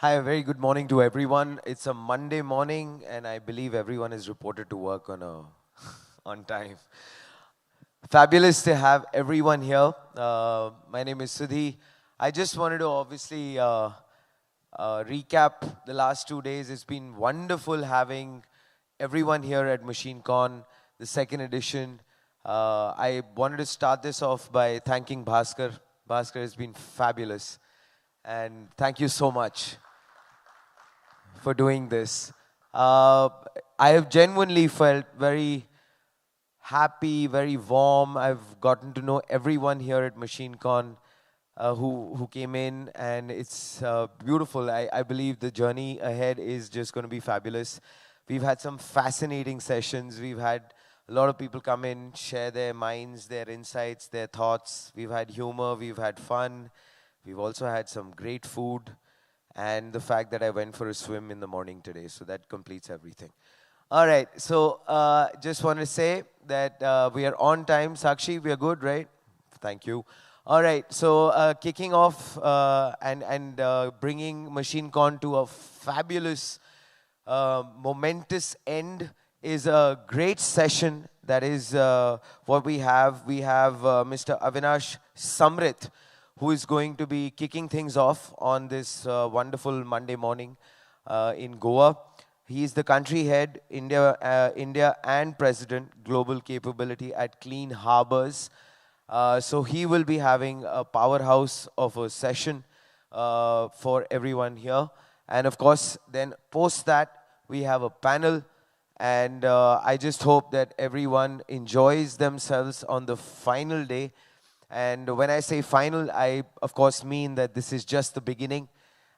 Hi, a very good morning to everyone. It's a Monday morning, and I believe everyone is reported to work on time. Fabulous to have everyone here. My name is Sudhi. I just wanted to obviously recap the last 2 days. It's been wonderful having everyone here at MachineCon, the second edition. I wanted to start this off by thanking Bhaskar. Bhaskar has been fabulous, and thank you so much for doing this. Uh, I have genuinely felt very happy, very warm. I've gotten to know everyone here at MachineCon who came in, and it's beautiful. I believe the journey ahead is just going to be fabulous. We've had some fascinating sessions. We've had a lot of people come in, share their minds, their insights, their thoughts. We've had humor, we've had fun. We've also had some great food and the fact that I went for a swim in the morning today. So that completes everything. All right. So just want to say that we are on time. Sakshi, we are good, right? Thank you. All right. So kicking off and bringing MachineCon to a fabulous, momentous end is a great session. That is what we have. We have Mr. Avinash Samrit, who is going to be kicking things off on this wonderful Monday morning in Goa. He is the country head, India and President, Global Capability at Clean Harbors. So he will be having a powerhouse of a session for everyone here. And of course, then post that, we have a panel. And I just hope that everyone enjoys themselves on the final day. And when I say final, I of course mean that this is just the beginning.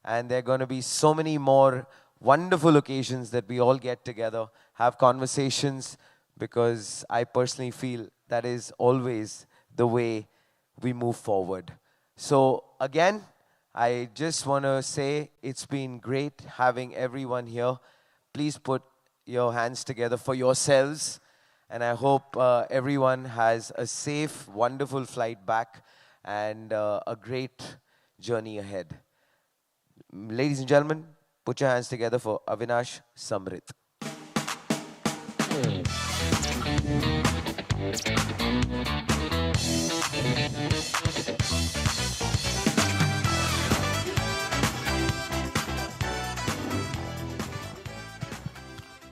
And there are going to be so many more wonderful occasions that we all get together, have conversations, because I personally feel that is always the way we move forward. So again, I just want to say it's been great having everyone here. Please put your hands together for yourselves. And I hope everyone has a safe, wonderful flight back and a great journey ahead. Ladies and gentlemen, put your hands together for Avinash Samrit.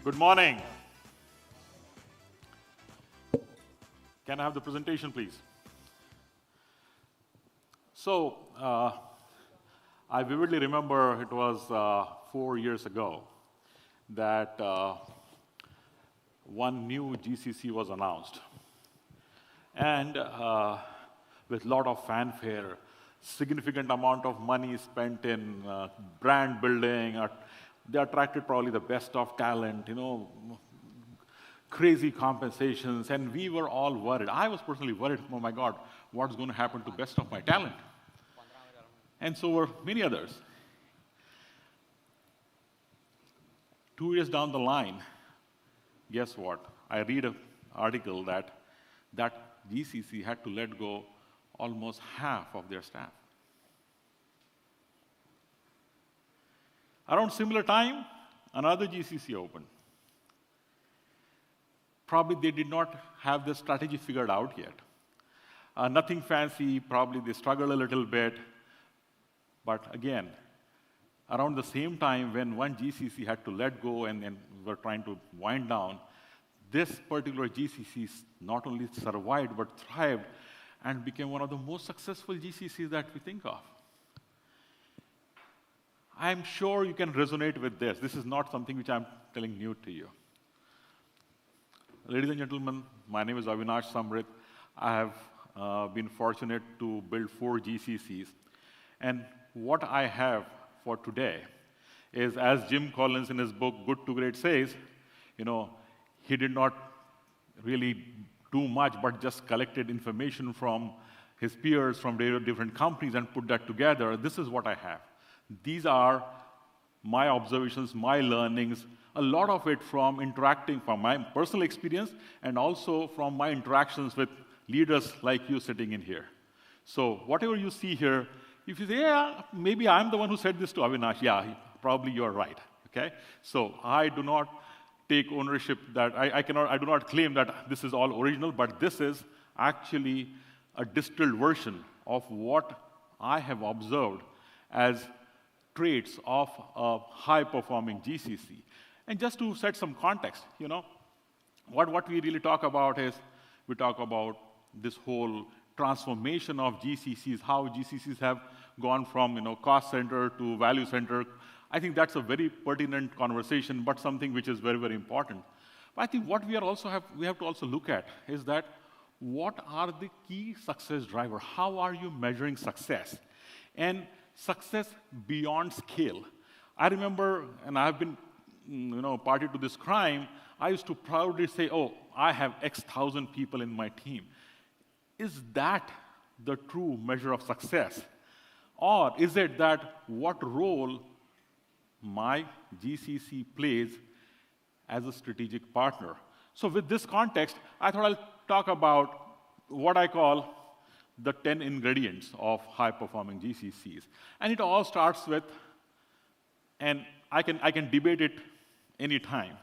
Good morning. Can I have the presentation, please? So, I vividly remember it was 4 years ago that one new GCC was announced. And with a lot of fanfare, significant amount of money spent in brand building. They attracted probably the best of talent, crazy compensations, and we were all worried. I was personally worried, oh my God, what's going to happen to best of my talent? And so were many others. 2 years down the line, guess what? I read an article that GCC had to let go almost half of their staff. Around similar time, another GCC opened. Probably they did not have the strategy figured out yet. Nothing fancy, probably they struggled a little bit. But again, around the same time when one GCC had to let go and were trying to wind down, this particular GCC not only survived but thrived and became one of the most successful GCCs that we think of. I'm sure you can resonate with this. This is not something which I'm telling new to you. Ladies and gentlemen, my name is Avinash Samrit. I have been fortunate to build 4 GCCs. And what I have for today is, as Jim Collins in his book, Good to Great says, he did not really do much, but just collected information from his peers from different companies and put that together. This is what I have. These are my observations, my learnings, a lot of it from interacting, from my personal experience, and also from my interactions with leaders like you sitting in here. So whatever you see here if you say, yeah, maybe I'm the one who said this to Avinash, yeah, probably you're right, okay? So I do not take ownership that, I do not claim that this is all original, but this is actually a distilled version of what I have observed as traits of a high-performing GCC. And just to set some context, what we really talk about is, we talk about this whole transformation of GCCs, how GCCs have gone from cost center to value center. I think that's a very pertinent conversation, but something which is very, very important. But I think what we have to also look at is that what are the key success drivers? How are you measuring success? And success beyond scale. I remember, and I've been party to this crime, I used to proudly say, oh, I have X thousand people in my team. Is that the true measure of success? Or is it that what role my GCC plays as a strategic partner? So with this context, I thought I'll talk about what I call the 10 ingredients of high-performing GCCs. And it all starts with, and I can debate it anytime.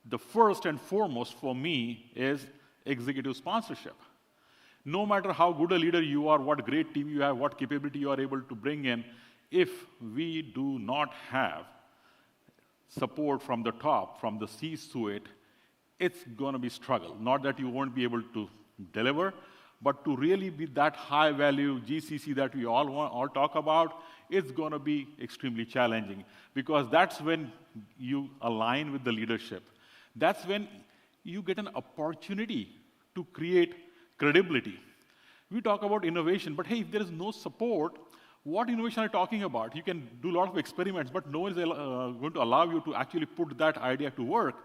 The first and foremost for me is executive sponsorship. No matter how good a leader you are, what great team you have, what capability you are able to bring in, if we do not have support from the top, from the C-suite, it's going to be struggle. Not that you won't be able to deliver, but to really be that high-value GCC that we all talk about, it's going to be extremely challenging, because that's when you align with the leadership. That's when you get an opportunity to create credibility. We talk about innovation, but hey, if there is no support, what innovation are you talking about? You can do a lot of experiments, but no one is going to allow you to actually put that idea to work.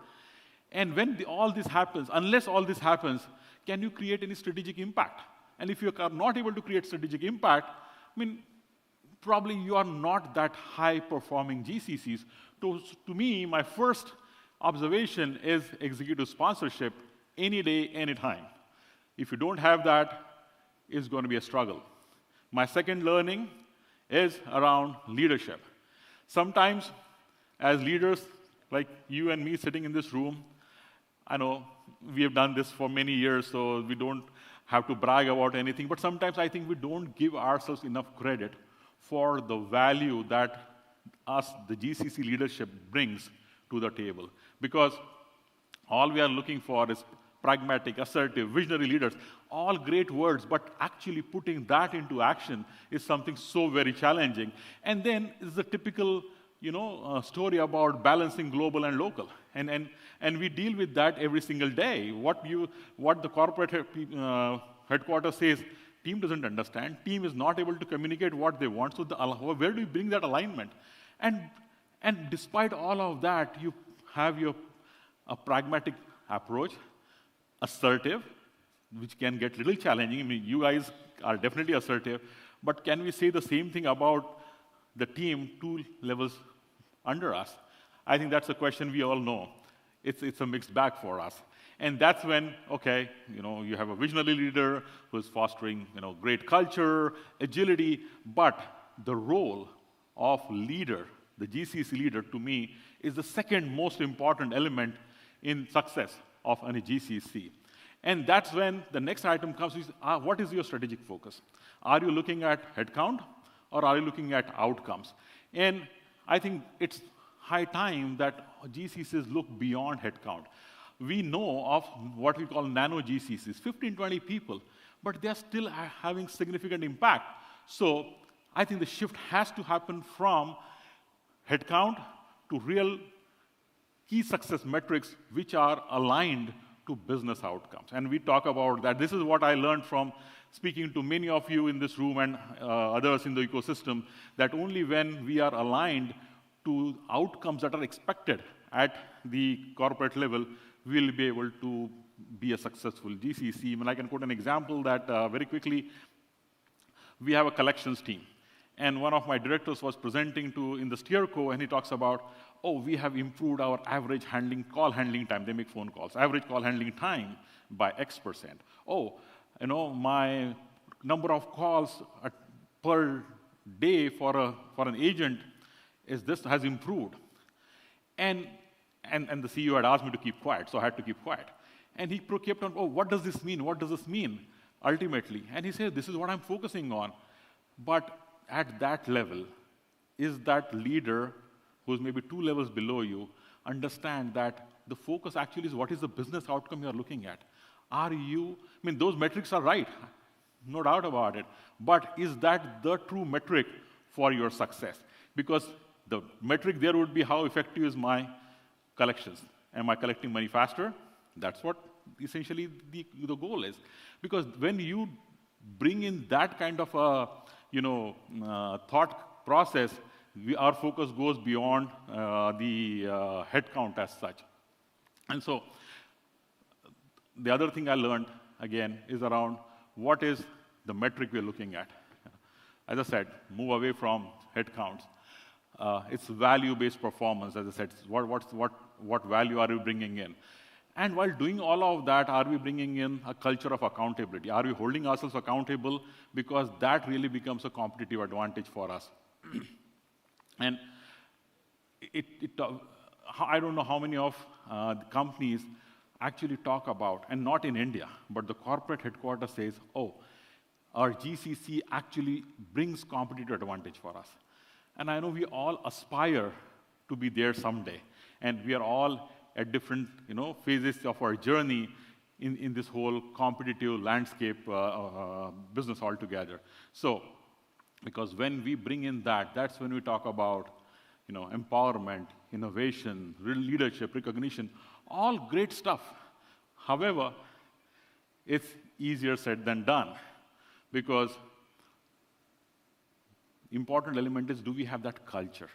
And when all this happens, unless all this happens, can you create any strategic impact? And if you are not able to create strategic impact, probably you are not that high-performing GCCs. To me, my first observation is executive sponsorship any day, anytime. If you don't have that, it's going to be a struggle. My second learning is around leadership. Sometimes, as leaders like you and me sitting in this room, I know we have done this for many years, so we don't have to brag about anything, but sometimes I think we don't give ourselves enough credit for the value that us, the GCC leadership, brings to the table. Because all we are looking for is pragmatic, assertive, visionary leaders, all great words, but actually putting that into action is something so very challenging. And then is the typical story about balancing global and local. And we deal with that every single day. What the corporate headquarters says, team doesn't understand. Team is not able to communicate what they want. So where do you bring that alignment? And despite all of that, you have a pragmatic approach, assertive, which can get a little challenging. You guys are definitely assertive, but can we say the same thing about the team 2 levels under us? I think that's a question we all know. It's a mixed bag for us. And that's when, okay, you have a visionary leader who is fostering, great culture, agility, but the role of leader, the GCC leader, to me, is the second most important element in success of any GCC. And that's when the next item comes, is what is your strategic focus? Are you looking at headcount, or are you looking at outcomes? And I think it's high time that GCCs look beyond headcount. We know of what we call nano GCCs, 15, 20 people, but they're still having significant impact. So I think the shift has to happen from headcount to real key success metrics which are aligned to business outcomes. And we talk about that. This is what I learned from speaking to many of you in this room and others in the ecosystem, that only when we are aligned to outcomes that are expected at the corporate level, we'll be able to be a successful GCC. I can quote an example that very quickly, we have a collections team. And one of my directors was presenting in the SteerCo, and he talks about, we have improved our average call handling time. They make phone calls. Average call handling time by X%. My number of calls per day for an agent is this has improved. And the CEO had asked me to keep quiet, so I had to keep quiet. And he kept on, oh, what does this mean? What does this mean ultimately? And he said, this is what I'm focusing on. But at that level, is that leader who's maybe 2 levels below you understand that the focus actually is what is the business outcome you're looking at? Are you, I mean, those metrics are right, no doubt about it. But is that the true metric for your success? Because the metric there would be how effective is my collections. Am I collecting money faster? That's what essentially the goal is. Because when you bring in that kind of a thought process, our focus goes beyond the headcount as such. And so the other thing I learned, again, is around what is the metric we're looking at. As I said, move away from headcounts. It's value-based performance, as I said. What value are we bringing in? And while doing all of that, are we bringing in a culture of accountability? Are we holding ourselves accountable? Because that really becomes a competitive advantage for us. And I don't know how many of the companies actually talk about, and not in India, but the corporate headquarters says, oh, our GCC actually brings competitive advantage for us. And I know we all aspire to be there someday. And we are all at different phases of our journey in this whole competitive landscape business altogether. So, because when we bring in that, that's when we talk about empowerment, innovation, leadership, recognition, all great stuff. However, it's easier said than done, because important element is, do we have that culture?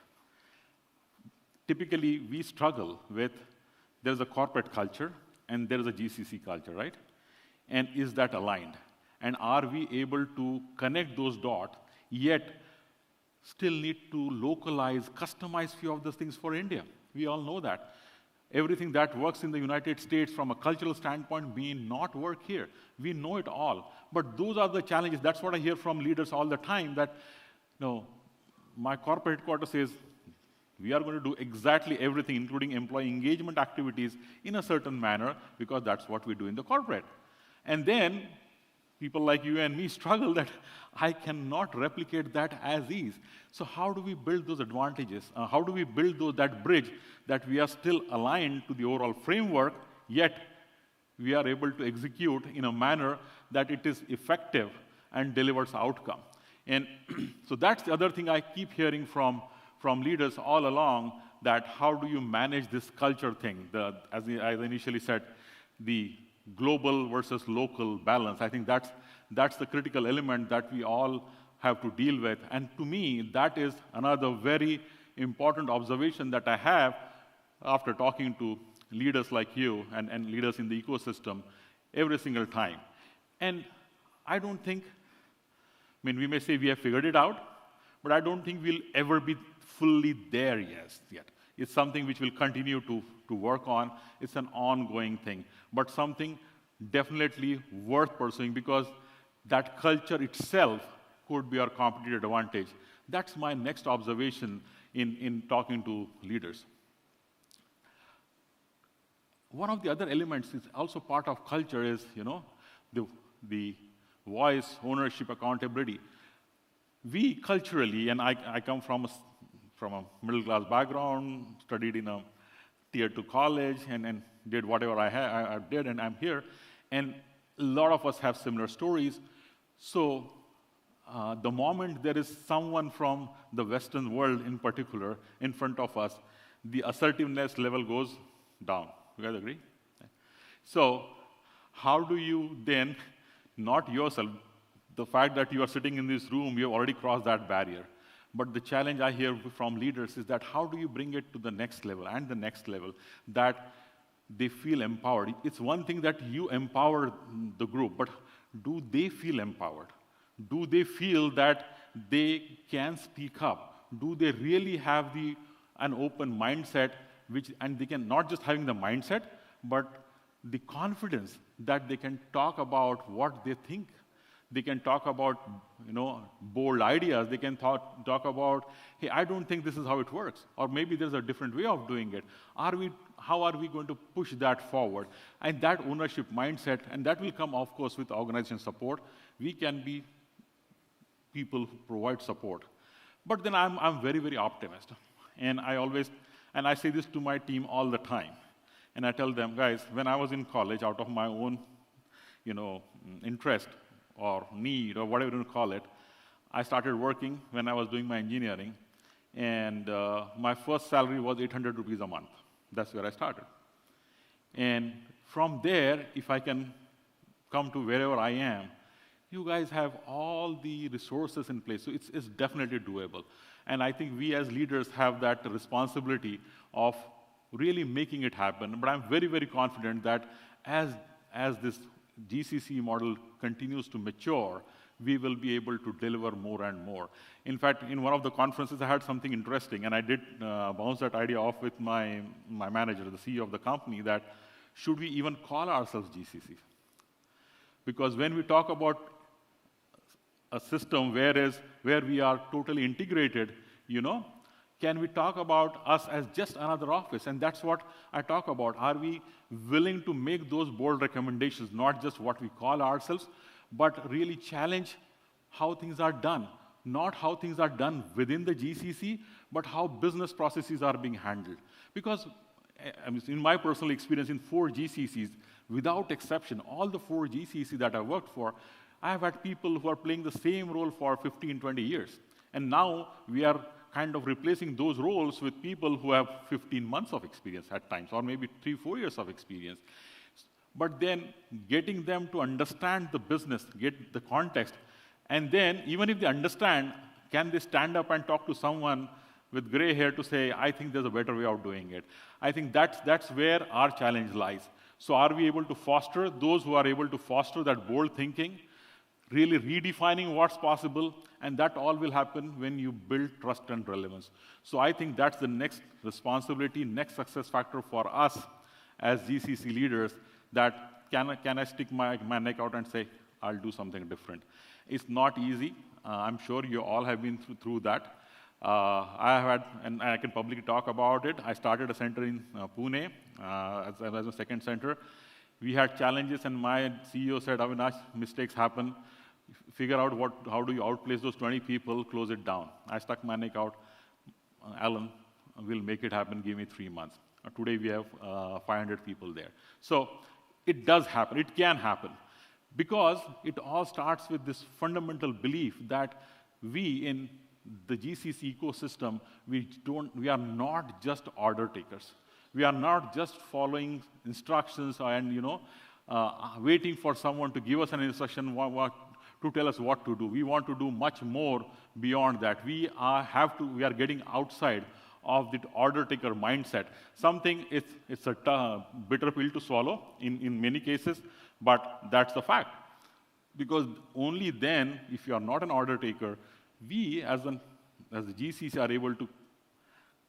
Typically, we struggle with, there's a corporate culture and there's a GCC culture, right? And is that aligned? And are we able to connect those dots, yet still need to localize, customize few of those things for India? We all know that. Everything that works in the United States from a cultural standpoint may not work here. We know it all. But those are the challenges. That's what I hear from leaders all the time, that my corporate headquarters says, we are going to do exactly everything, including employee engagement activities, in a certain manner, because that's what we do in the corporate. And then people like you and me struggle that I cannot replicate that as is. So how do we build those advantages? How do we build that bridge that we are still aligned to the overall framework, yet we are able to execute in a manner that it is effective and delivers outcome? And so that's the other thing I keep hearing from leaders all along, that how do you manage this culture thing? As I initially said, the global versus local balance. I think that's the critical element that we all have to deal with. And to me, that is another very important observation that I have after talking to leaders like you and leaders in the ecosystem every single time. And I don't think, we may say we have figured it out, but I don't think we'll ever be fully there yet. It's something which we'll continue to work on. It's an ongoing thing, but something definitely worth pursuing, because that culture itself could be our competitive advantage. That's my next observation in talking to leaders. One of the other elements is also part of culture is, the voice, ownership, accountability. We culturally, and I come from a middle-class background, studied in a tier 2 college, and did whatever I did, and I'm here. And a lot of us have similar stories. So the moment there is someone from the Western world in particular in front of us, the assertiveness level goes down. You guys agree? So how do you then, not yourself, the fact that you are sitting in this room, you have already crossed that barrier. But the challenge I hear from leaders is that how do you bring it to the next level and the next level, that they feel empowered? It's one thing that you empower the group, but do they feel empowered? Do they feel that they can speak up? Do they really have an open mindset, and they can not just having the mindset, but the confidence that they can talk about what they think, They can talk about, bold ideas. They can talk about, hey, I don't think this is how it works, or maybe there's a different way of doing it. How are we going to push that forward? And that ownership mindset, and that will come, of course, with organization support. We can be people who provide support. But then I'm very, very optimistic. And I say this to my team all the time. And I tell them, guys, when I was in college, out of my own, interest or need or whatever you want to call it, I started working when I was doing my engineering. And my first salary was 800 rupees a month. That's where I started. And from there, if I can come to wherever I am, you guys have all the resources in place. So it's definitely doable. And I think we as leaders have that responsibility of really making it happen. But I'm very, very confident that as this GCC model continues to mature, we will be able to deliver more and more. In fact, in one of the conferences, I had something interesting, and I did bounce that idea off with my manager, the CEO of the company, that should we even call ourselves GCC? Because when we talk about a system where we are totally integrated, can we talk about us as just another office? And that's what I talk about. Are we willing to make those bold recommendations, not just what we call ourselves, but really challenge how things are done? Not how things are done within the GCC, but how business processes are being handled. Because in my personal experience in 4 GCCs, without exception, all the 4 GCCs that I worked for, I've had people who are playing the same role for 15, 20 years. And now we are kind of replacing those roles with people who have 15 months of experience at times, or maybe 3, 4 years of experience. But then getting them to understand the business, get the context, and then even if they understand, can they stand up and talk to someone with gray hair to say, I think there's a better way of doing it? I think that's where our challenge lies. So are we able to foster those who are able to foster that bold thinking, really redefining what's possible, and that all will happen when you build trust and relevance. So I think that's the next responsibility, next success factor for us as GCC leaders, that can I stick my neck out and say, I'll do something different. It's not easy. I'm sure you all have been through that. I have had, and I can publicly talk about it, I started a center in Pune as a second center. We had challenges, and my CEO said, Avinash, mistakes happen. Figure out how do you outplace those 20 people, close it down. I stuck my neck out. Alan, we'll make it happen, give me 3 months. Today we have 500 people there. So it does happen, it can happen. Because it all starts with this fundamental belief that we in the GCC ecosystem, we are not just order takers. We are not just following instructions and waiting for someone to give us an instruction to tell us what to do. We want to do much more beyond that. We are getting outside of the order taker mindset. It's a bitter pill to swallow in many cases, but that's the fact. Because only then, if you are not an order taker, we as the GCC are able to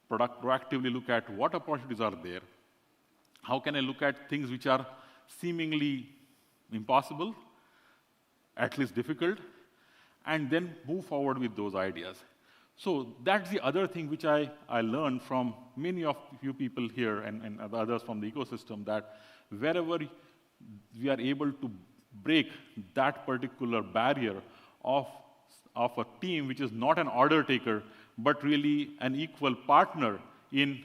proactively look at what opportunities are there. How can I look at things which are seemingly impossible, at least difficult, and then move forward with those ideas. So that's the other thing which I learned from many of you people here and others from the ecosystem, that wherever we are able to break that particular barrier of a team which is not an order taker, but really an equal partner in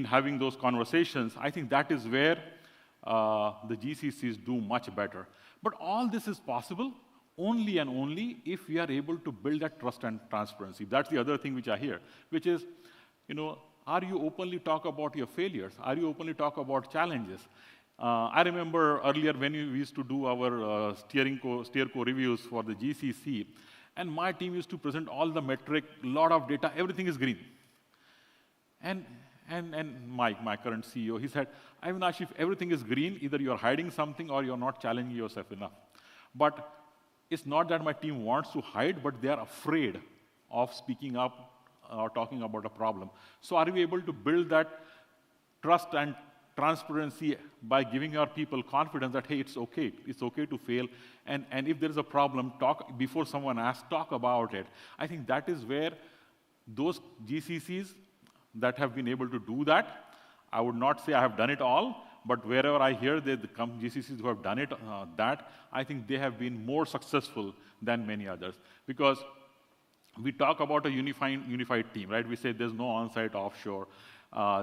having those conversations, I think that is where the GCCs do much better. But all this is possible only and only if we are able to build that trust and transparency. That's the other thing which I hear, which is, are you openly talk about your failures? Are you openly talk about challenges? I remember earlier when we used to do our steerco reviews for the GCC, and my team used to present all the metric, lot of data, everything is green. And Mike, my current CEO, he said, Avinash, if everything is green, either you're hiding something or you're not challenging yourself enough. But it's not that my team wants to hide, but they are afraid of speaking up or talking about a problem. So are we able to build that trust and transparency by giving our people confidence that, hey, it's okay to fail, and if there is a problem, talk before someone asks, talk about it. I think that is where those GCCs that have been able to do that, I would not say I have done it all, but wherever I hear the GCCs who have done it, I think they have been more successful than many others. Because we talk about a unified team, right? We say there's no on-site, offshore.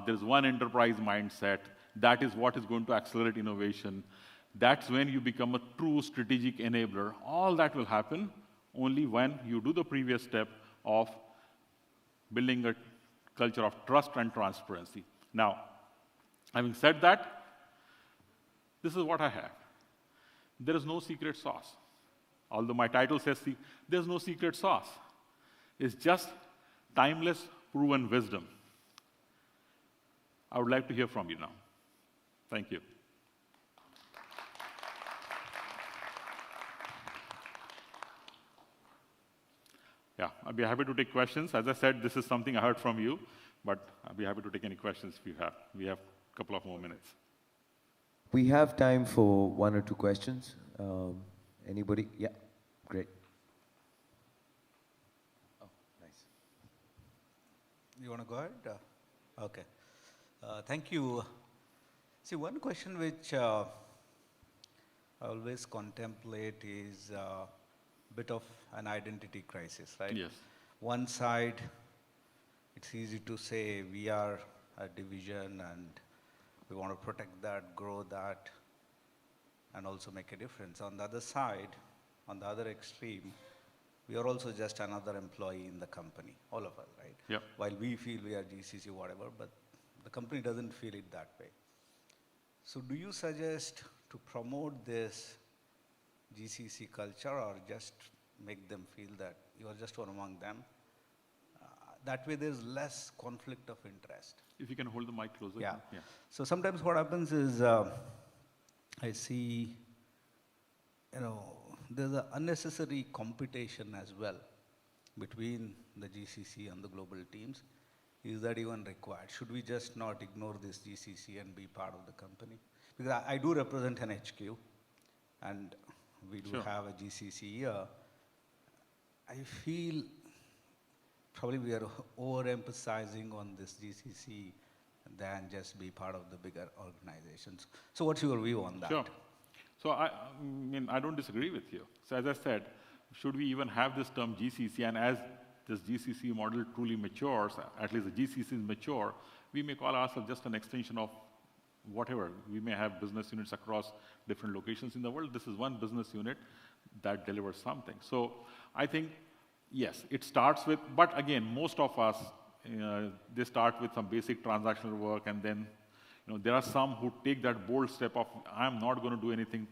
There's one enterprise mindset. That is what is going to accelerate innovation. That's when you become a true strategic enabler. All that will happen only when you do the previous step of building a culture of trust and transparency. Now, having said that, this is what I have. There is no secret sauce. Although my title says there's no secret sauce. It's just timeless, proven wisdom. I would like to hear from you now. Thank you. Yeah, I'd be happy to take questions. As I said, this is something I heard from you, but I'd be happy to take any questions if you have. We have a couple of more minutes. We have time for 1 or 2 questions. Anybody? Yeah, great. Oh, nice. You want to go ahead? Okay. Thank you. See, one question which I always contemplate is a bit of an identity crisis, right? Yes. One side, it's easy to say we are a division and we want to protect that, grow that, and also make a difference. On the other side, on the other extreme, we are also just another employee in the company, all of us, right? Yep. While we feel we are GCC, whatever, but the company doesn't feel it that way. So do you suggest to promote this GCC culture or just make them feel that you are just one among them? That way there's less conflict of interest. If you can hold the mic closer. Yeah. So sometimes what happens is I see, there's an unnecessary competition as well between the GCC and the global teams. Is that even required? Should we just not ignore this GCC and be part of the company? Because I do represent an HQ, and we do have a GCC here. I feel probably we are overemphasizing on this GCC than just be part of the bigger organizations. So what's your view on that? Sure. So I don't disagree with you. So as I said, should we even have this term GCC? And as this GCC model truly matures, at least the GCCs mature, we may call ourselves just an extension of whatever. We may have business units across different locations in the world. This is one business unit that delivers something. So I think, yes, it starts with, but again, most of us, they start with some basic transactional work, and then there are some who take that bold step of, I'm not going to do anything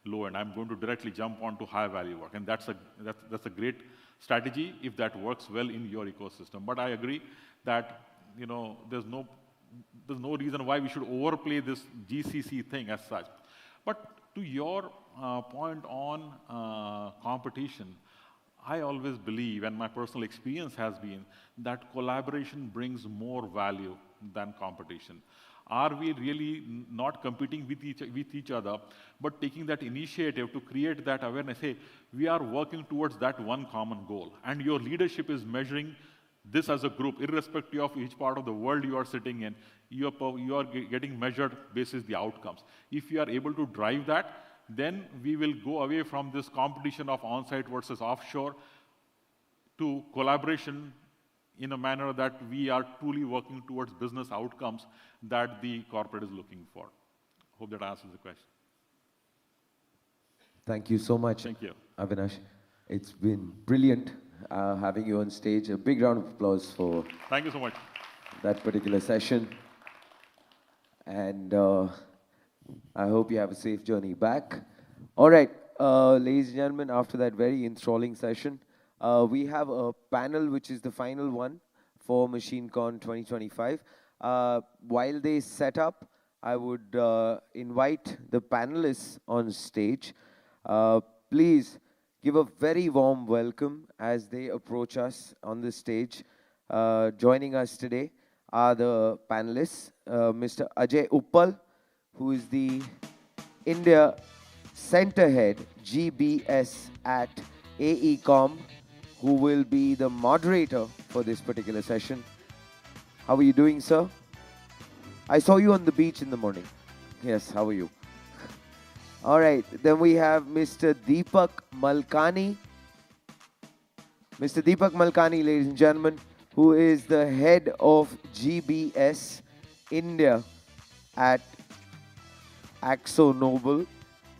low end. I'm going to directly jump onto high value work. And that's a great strategy if that works well in your ecosystem. But I agree that there's no reason why we should overplay this GCC thing as such. But to your point on competition, I always believe, and my personal experience has been, that collaboration brings more value than competition. Are we really not competing with each other, but taking that initiative to create that awareness? Hey, we are working towards that one common goal, and your leadership is measuring this as a group, irrespective of each part of the world you are sitting in. You are getting measured basis the outcomes. If you are able to drive that, then we will go away from this competition of on-site versus offshore to collaboration in a manner that we are truly working towards business outcomes that the corporate is looking for. Hope that answers the question. Thank you so much. Thank you. Avinash. It's been brilliant having you on stage. A big round of applause for Thank you so much. that particular session. And I hope you have a safe journey back. All right, ladies and gentlemen, after that very enthralling session, we have a panel which is the final one for MachineCon 2025. While they set up, I would invite the panelists on stage. Please give a very warm welcome as they approach us on the stage. Joining us today are the panelists, Mr. Ajay Uppal, who is the India Center Head GBS at AECOM, who will be the moderator for this particular session. How are you doing, sir? I saw you on the beach in the morning. Yes, how are you? All right, then we have Mr. Deepak Malkani. Mr. Deepak Malkani, ladies and gentlemen, who is the head of GBS India at Axo Nobel.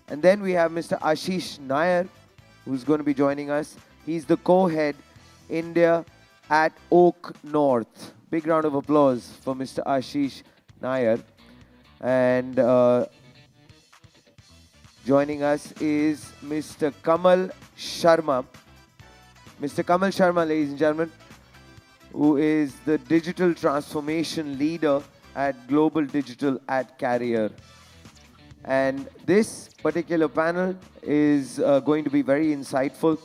And then we have Mr. Ashish Nair, who's going to be joining us. He's the co-head India at Oak North. Big round of applause for Mr. Ashish Nair. And joining us is Mr. Kamal Sharma. Mr. Kamal Sharma, ladies and gentlemen, who is the digital transformation leader at Global Digital at Carrier. And this particular panel is going to be very insightful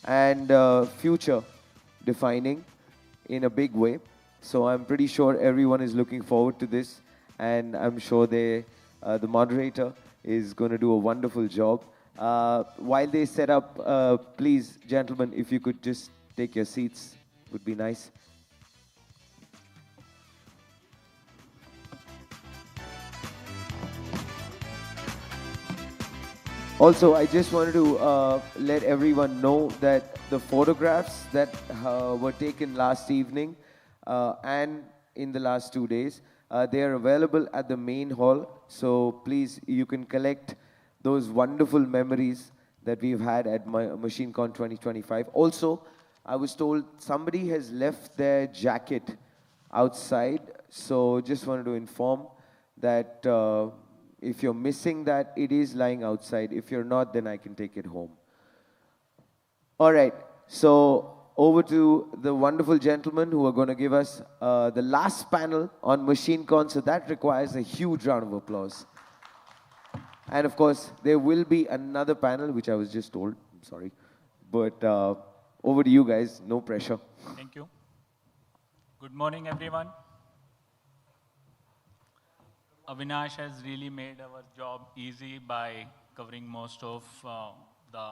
and future defining in a big way. So I'm pretty sure everyone is looking forward to this, and I'm sure the moderator is going to do a wonderful job. While they set up, please, gentlemen, if you could just take your seats, would be nice. Also, I just wanted to let everyone know that the photographs that were taken last evening and in the last 2 days, they are available at the main hall. So please, you can collect those wonderful memories that we've had at MachineCon 2025. Also, I was told somebody has left their jacket outside. So just wanted to inform that if you're missing that, it is lying outside. If you're not, then I can take it home. All right, so over to the wonderful gentlemen who are going to give us the last panel on MachineCon. So that requires a huge round of applause. And of course, there will be another panel, which I was just told. I'm sorry. But over to you guys, no pressure. Thank you. Good morning, everyone. Avinash has really made our job easy by covering most of the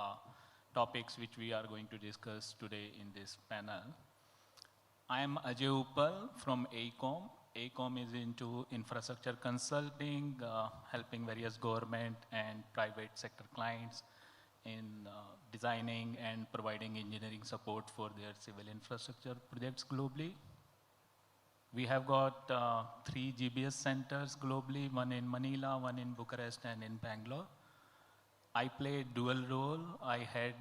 topics which we are going to discuss today in this panel. I am Ajay Uppal from AECOM. AECOM is into infrastructure consulting, helping various government and private sector clients in designing and providing engineering support for their civil infrastructure projects globally. We have got 3 GBS centers globally, one in Manila, one in Bucharest, and in Bangalore. I play dual role. I head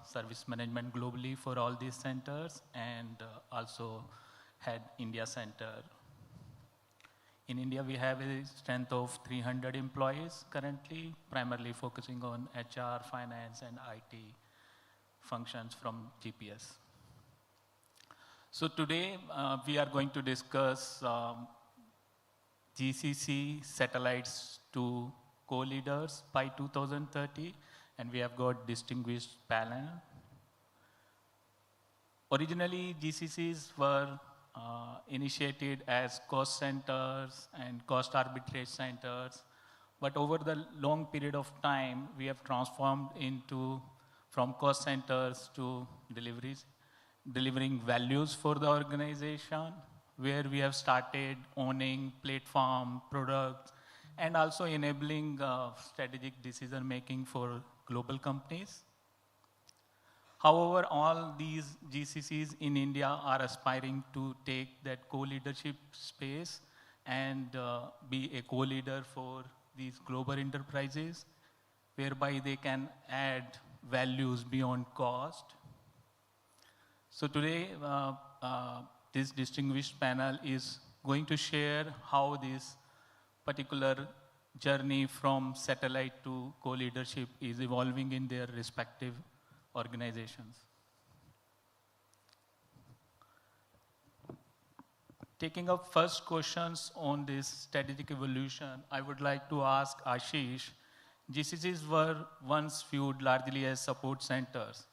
service management globally for all these centers and also head India center. In India, we have a strength of 300 employees currently, primarily focusing on HR, finance, and IT functions from GPS. So today, we are going to discuss GCC satellites to co-leaders by 2030, and we have got distinguished panel. Originally, GCCs were initiated as cost centers and cost arbitrage centers, but over the long period of time, we have transformed from cost centers to delivering values for the organization, where we have started owning platform, products, and also enabling strategic decision-making for global companies. However, all these GCCs in India are aspiring to take that co-leadership space and be a co-leader for these global enterprises, whereby they can add values beyond cost. So today, this distinguished panel is going to share how this particular journey from satellite to co-leadership is evolving in their respective organizations. Taking up first questions on this strategic evolution, I would like to ask Ashish, GCCs were once viewed largely as support centers.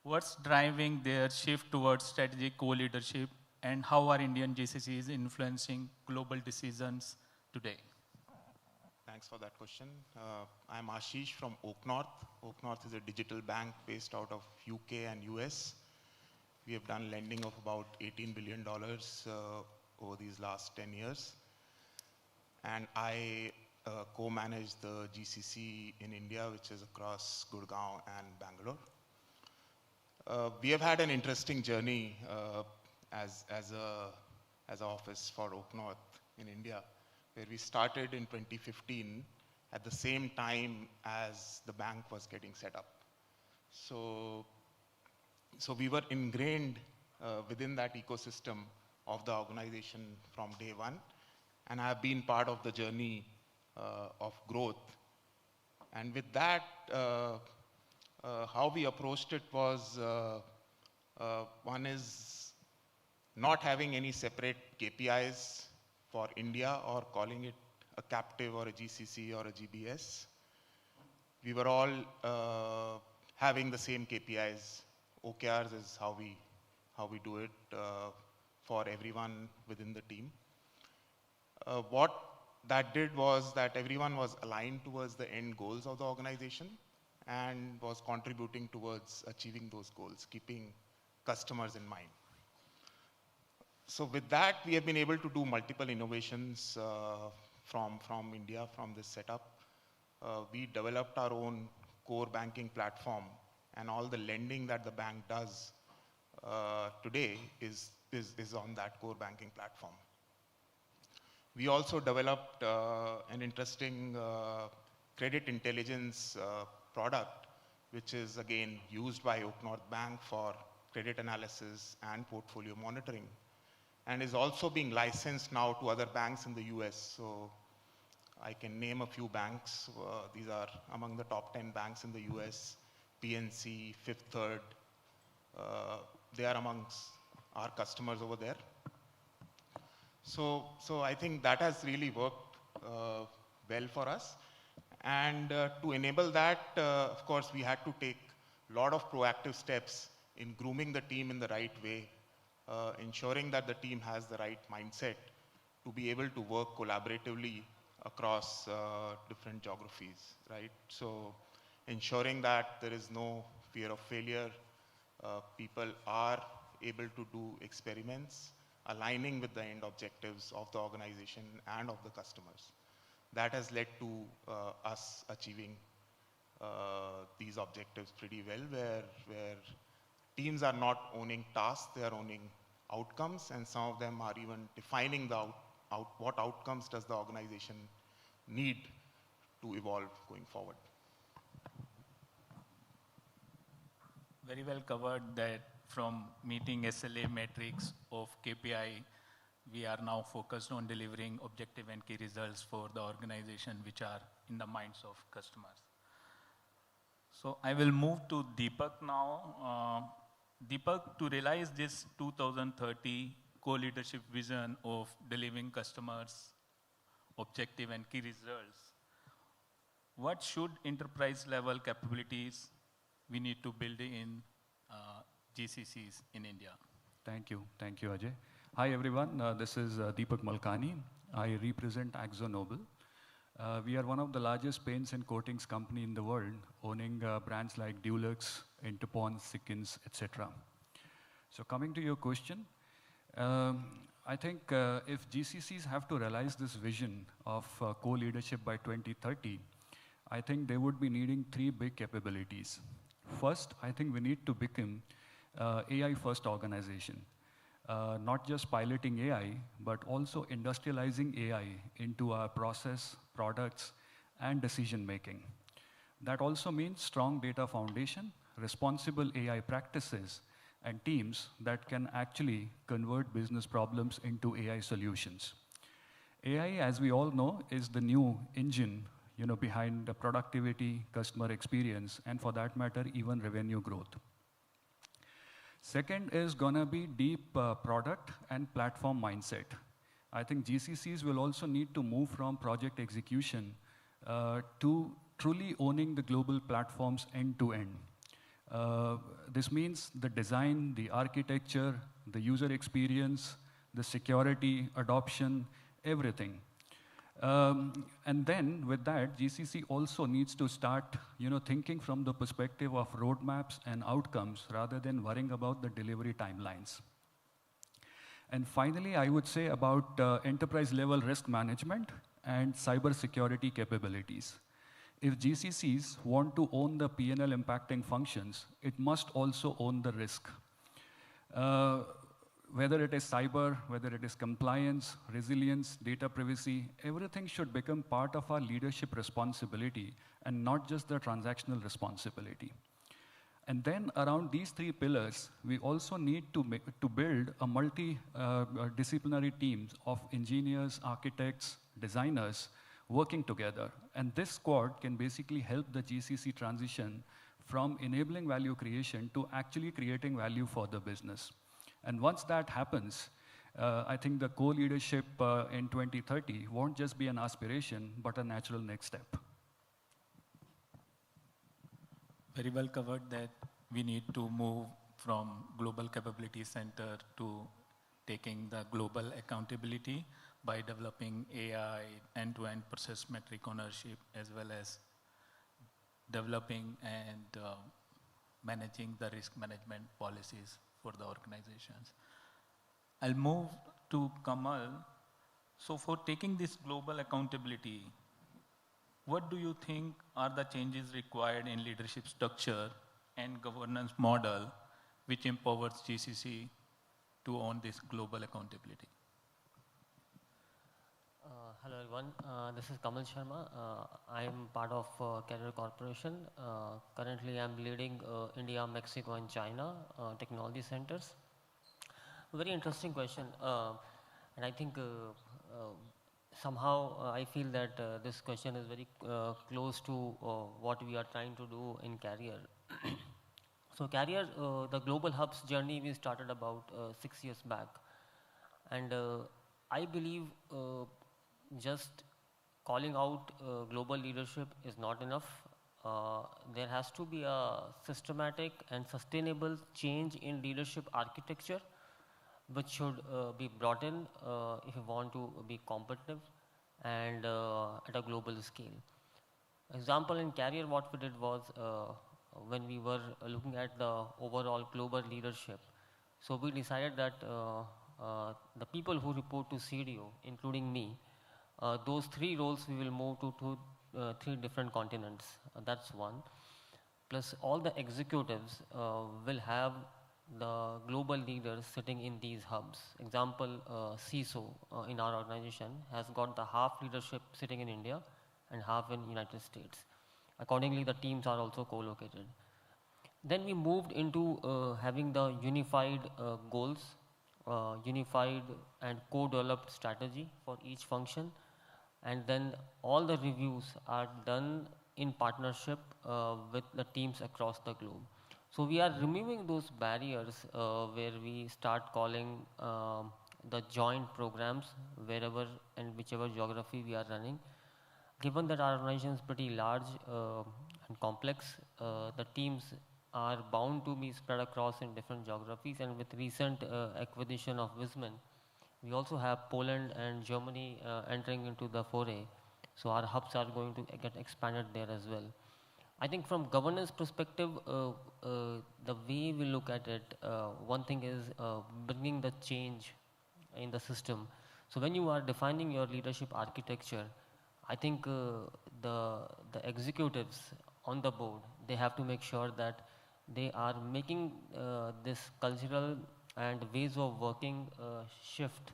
What's driving their shift towards strategic co-leadership, and how are Indian GCCs influencing global decisions today? Thanks for that question. I'm Ashish from Oak North. Oak North is a digital bank based out of UK and US. We have done lending of about $18 billion over these last 10 years. And I co-manage the GCC in India, which is across Gurgaon and Bangalore. We have had an interesting journey as an office for Oak North in India, where we started in 2015 at the same time as the bank was getting set up. So we were ingrained within that ecosystem of the organization from day one, and I have been part of the journey of growth. And with that, how we approached it was, one is not having any separate KPIs for India or calling it a captive or a GCC or a GBS. We were all having the same KPIs. OKRs is how we do it for everyone within the team. What that did was that everyone was aligned towards the end goals of the organization and was contributing towards achieving those goals, keeping customers in mind. So with that, we have been able to do multiple innovations from India, from this setup. We developed our own core banking platform, and all the lending that the bank does today is on that core banking platform. We also developed an interesting credit intelligence product, which is again used by Oak North Bank for credit analysis and portfolio monitoring, and is also being licensed now to other banks in the US. So I can name a few banks. These are among the top 10 banks in the US, PNC, Fifth Third. They are amongst our customers over there. So I think that has really worked well for us. And to enable that, of course, we had to take a lot of proactive steps in grooming the team in the right way, ensuring that the team has the right mindset to be able to work collaboratively across different geographies, right? So ensuring that there is no fear of failure, people are able to do experiments, aligning with the end objectives of the organization and of the customers. That has led to us achieving these objectives pretty well, where teams are not owning tasks, they are owning outcomes, and some of them are even defining what outcomes does the organization need to evolve going forward. Very well covered that from meeting SLA metrics of KPI, we are now focused on delivering objective and key results for the organization, which are in the minds of customers. So I will move to Deepak now. Deepak, to realize this 2030 co-leadership vision of delivering customers objective and key results, what should enterprise level capabilities we need to build in GCCs in India? Thank you, Ajay. Hi everyone, this is Deepak Malkani. I represent AkzoNobel. We are one of the largest paints and coatings company in the world, owning brands like Dulux, Interpon, Sikkens, etc. So coming to your question, I think if GCCs have to realize this vision of co-leadership by 2030, I think they would be needing three big capabilities. First, I think we need to become AI-first organization. Not just piloting AI, but also industrializing AI into our process, products, and decision-making. That also means strong data foundation, responsible AI practices, and teams that can actually convert business problems into AI solutions. AI, as we all know, is the new engine behind the productivity, customer experience, and for that matter, even revenue growth. Second is gonna be deep product and platform mindset. I think GCCs will also need to move from project execution to truly owning the global platforms end to end. This means the design, the architecture, the user experience, the security, adoption, everything. And then with that, GCC also needs to start, thinking from the perspective of roadmaps and outcomes rather than worrying about the delivery timelines. And finally, I would say about enterprise level risk management and cybersecurity capabilities. If GCCs want to own the P&L impacting functions, it must also own the risk. Whether it is cyber, whether it is compliance, resilience, data privacy, everything should become part of our leadership responsibility and not just the transactional responsibility. And then around these three pillars, we also need to build a multi-disciplinary teams of engineers, architects, designers working together. And this squad can basically help the GCC transition from enabling value creation to actually creating value for the business. And once that happens, I think the co-leadership in 2030 won't just be an aspiration, but a natural next step. Very well covered that we need to move from global capability center to taking the global accountability by developing AI, end-to-end process metric ownership, as well as developing and managing the risk management policies for the organizations. I'll move to Kamal. So for taking this global accountability, what do you think are the changes required in leadership structure and governance model which empowers GCC to own this global accountability? Hello everyone, this is Kamal Sharma. I am part of Career Corporation. Currently I am leading India, Mexico and China technology centers. Very interesting question, and I think somehow I feel that this question is very close to what we are trying to do in Career. So Career, the Global Hubs journey we started about 6 years back, and I believe just calling out global leadership is not enough. There has to be a systematic and sustainable change in leadership architecture which should be brought in if you want to be competitive and at a global scale. Example in Career, what we did was when we were looking at the overall global leadership, so we decided that the people who report to CDO, including me, those three roles we will move to 3 different continents. That's one. Plus all the executives will have the global leaders sitting in these hubs. Example, CISO in our organization has got the half leadership sitting in India and half in United States. Accordingly, the teams are also co-located. Then we moved into having the unified goals, unified and co-developed strategy for each function. And then all the reviews are done in partnership with the teams across the globe. So we are removing those barriers where we start calling the joint programs wherever and whichever geography we are running. Given that our organization is pretty large and complex, the teams are bound to be spread across in different geographies, and with recent acquisition of Wisman, we also have Poland and Germany entering into the foray. So our hubs are going to get expanded there as well. I think from governance perspective, the way we look at it, one thing is bringing the change in the system. So when you are defining your leadership architecture, I think the executives on the board, they have to make sure that they are making this cultural and ways of working shift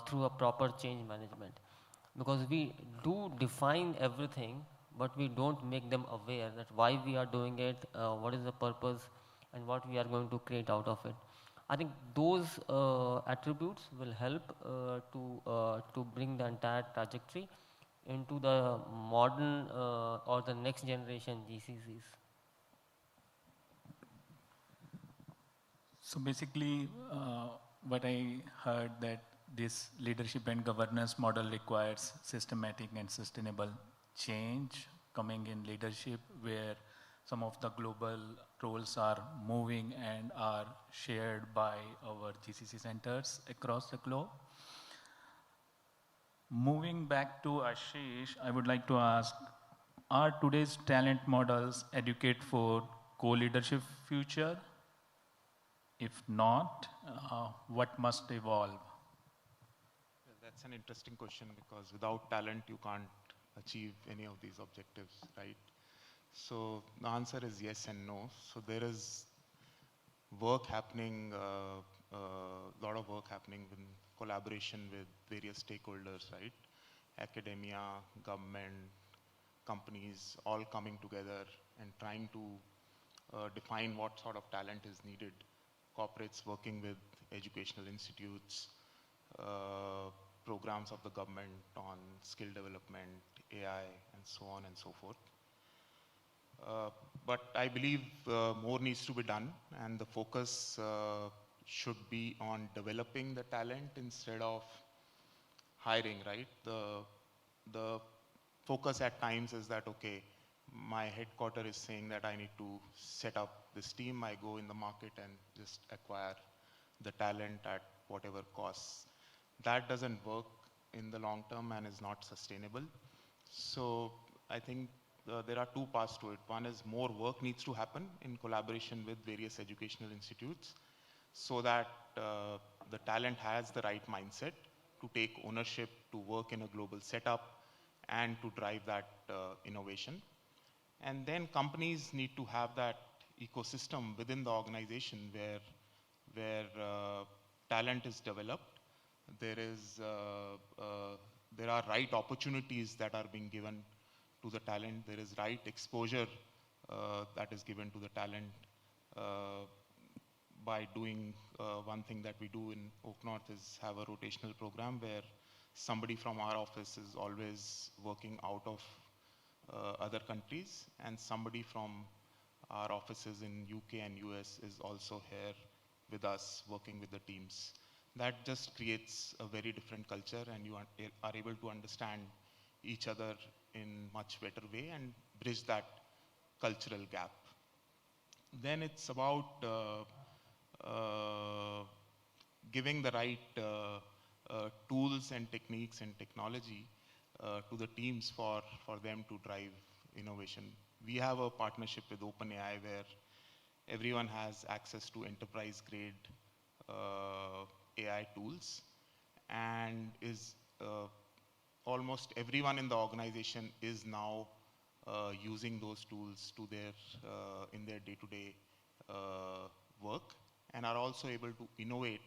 through a proper change management. Because we do define everything, but we don't make them aware that why we are doing it, what is the purpose, and what we are going to create out of it. I think those attributes will help to bring the entire trajectory into the modern or the next generation GCCs. So basically, what I heard that this leadership and governance model requires systematic and sustainable change coming in leadership, where some of the global roles are moving and are shared by our GCC centers across the globe. Moving back to Ashish, I would like to ask, are today's talent models educate for co-leadership future? If not, what must evolve? Well, that's an interesting question because without talent, you can't achieve any of these objectives, right? So the answer is yes and no. So there is work happening, lot of work happening in collaboration with various stakeholders, right? Academia, government, companies, all coming together and trying to define what sort of talent is needed. Corporates working with educational institutes, programs of the government on skill development, AI, and so on and so forth. But I believe more needs to be done, and the focus should be on developing the talent instead of hiring, right? The focus at times is that, okay, my headquarter is saying that I need to set up this team. I go in the market and just acquire the talent at whatever costs. That doesn't work in the long term and is not sustainable. So I think there are two parts to it. One is more work needs to happen in collaboration with various educational institutes so that the talent has the right mindset to take ownership, to work in a global setup, and to drive that innovation. And then companies need to have that ecosystem within the organization where talent is developed. There are right opportunities that are being given to the talent. There is right exposure that is given to the talent by doing one thing that we do in Oak North is have a rotational program where somebody from our office is always working out of other countries, and somebody from our offices in UK and US is also here with us working with the teams. That just creates a very different culture, and you are able to understand each other in much better way and bridge that cultural gap. Then it's about giving the right tools and techniques and technology to the teams for them to drive innovation. We have a partnership with OpenAI where everyone has access to enterprise grade AI tools, and is almost everyone in the organization is now using those tools to their in their day-to-day work, and are also able to innovate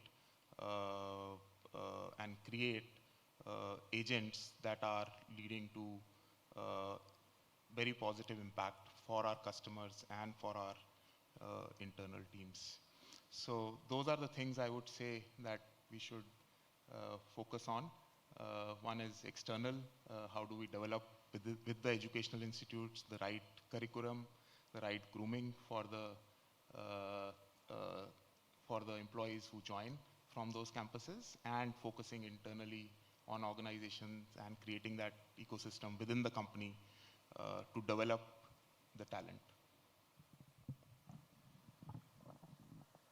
and create agents that are leading to very positive impact for our customers and for our internal teams. So those are the things I would say that we should focus on. One is external, how do we develop with the educational institutes the right curriculum, the right grooming for the employees who join from those campuses, and focusing internally on organizations and creating that ecosystem within the company to develop the talent.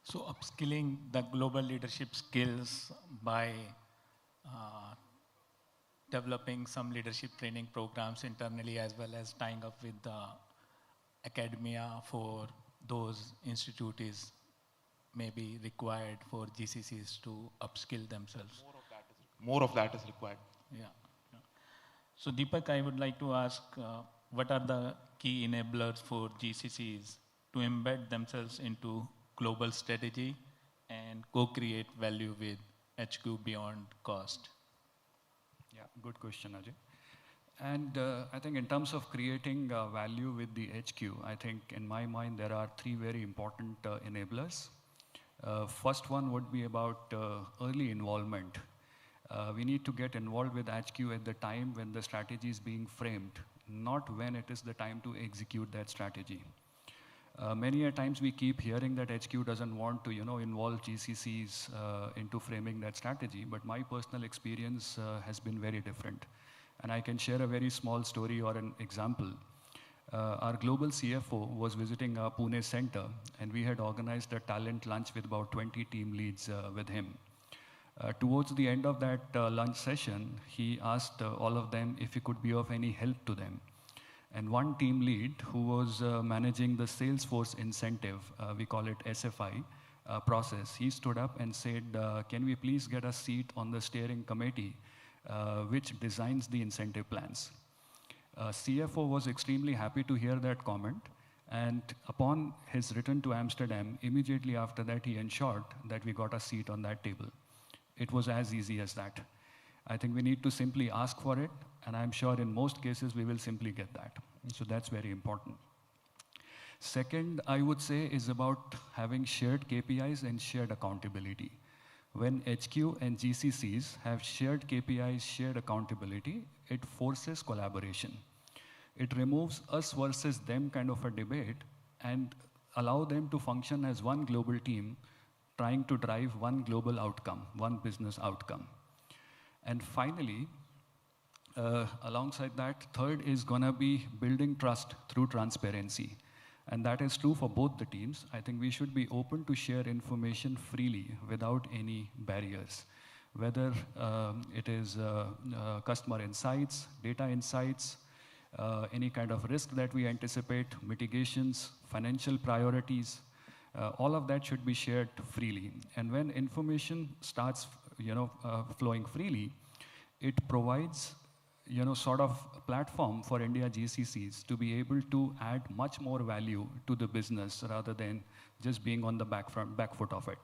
So upskilling the global leadership skills by developing some leadership training programs internally, as well as tying up with the academia for those institutes is maybe required for GCCs to upskill themselves. More of that is required. Yeah. Yeah. So Deepak, I would like to ask, what are the key enablers for GCCs to embed themselves into global strategy and co-create value with HQ beyond cost? Yeah, good question, Ajay. And I think in terms of creating value with the HQ, I think in my mind there are three very important enablers. First one would be about early involvement. We need to get involved with HQ at the time when the strategy is being framed, not when it is the time to execute that strategy. Many a times we keep hearing that HQ doesn't want to, involve GCCs into framing that strategy, but my personal experience has been very different. And I can share a very small story or an example. Our global CFO was visiting our Pune center, and we had organized a talent lunch with about 20 team leads with him. Towards the end of that lunch session, he asked all of them if he could be of any help to them. And one team lead who was managing the Salesforce incentive, we call it SFI, process, he stood up and said, can we please get a seat on the steering committee which designs the incentive plans? CFO was extremely happy to hear that comment. And upon his return to Amsterdam, immediately after that, he ensured that we got a seat on that table. It was as easy as that. I think we need to simply ask for it, and I'm sure in most cases we will simply get that. So that's very important. Second, I would say, is about having shared KPIs and shared accountability. When HQ and GCCs have shared KPIs, shared accountability, it forces collaboration. It removes us versus them kind of a debate and allow them to function as one global team trying to drive one global outcome, one business outcome. And finally, alongside that, third is going to be building trust through transparency. And that is true for both the teams. I think we should be open to share information freely without any barriers, whether it is customer insights, data insights, any kind of risk that we anticipate, mitigations, financial priorities, all of that should be shared freely. And when information starts flowing freely, it provides sort of a platform for India GCCs to be able to add much more value to the business rather than just being on the back foot of it.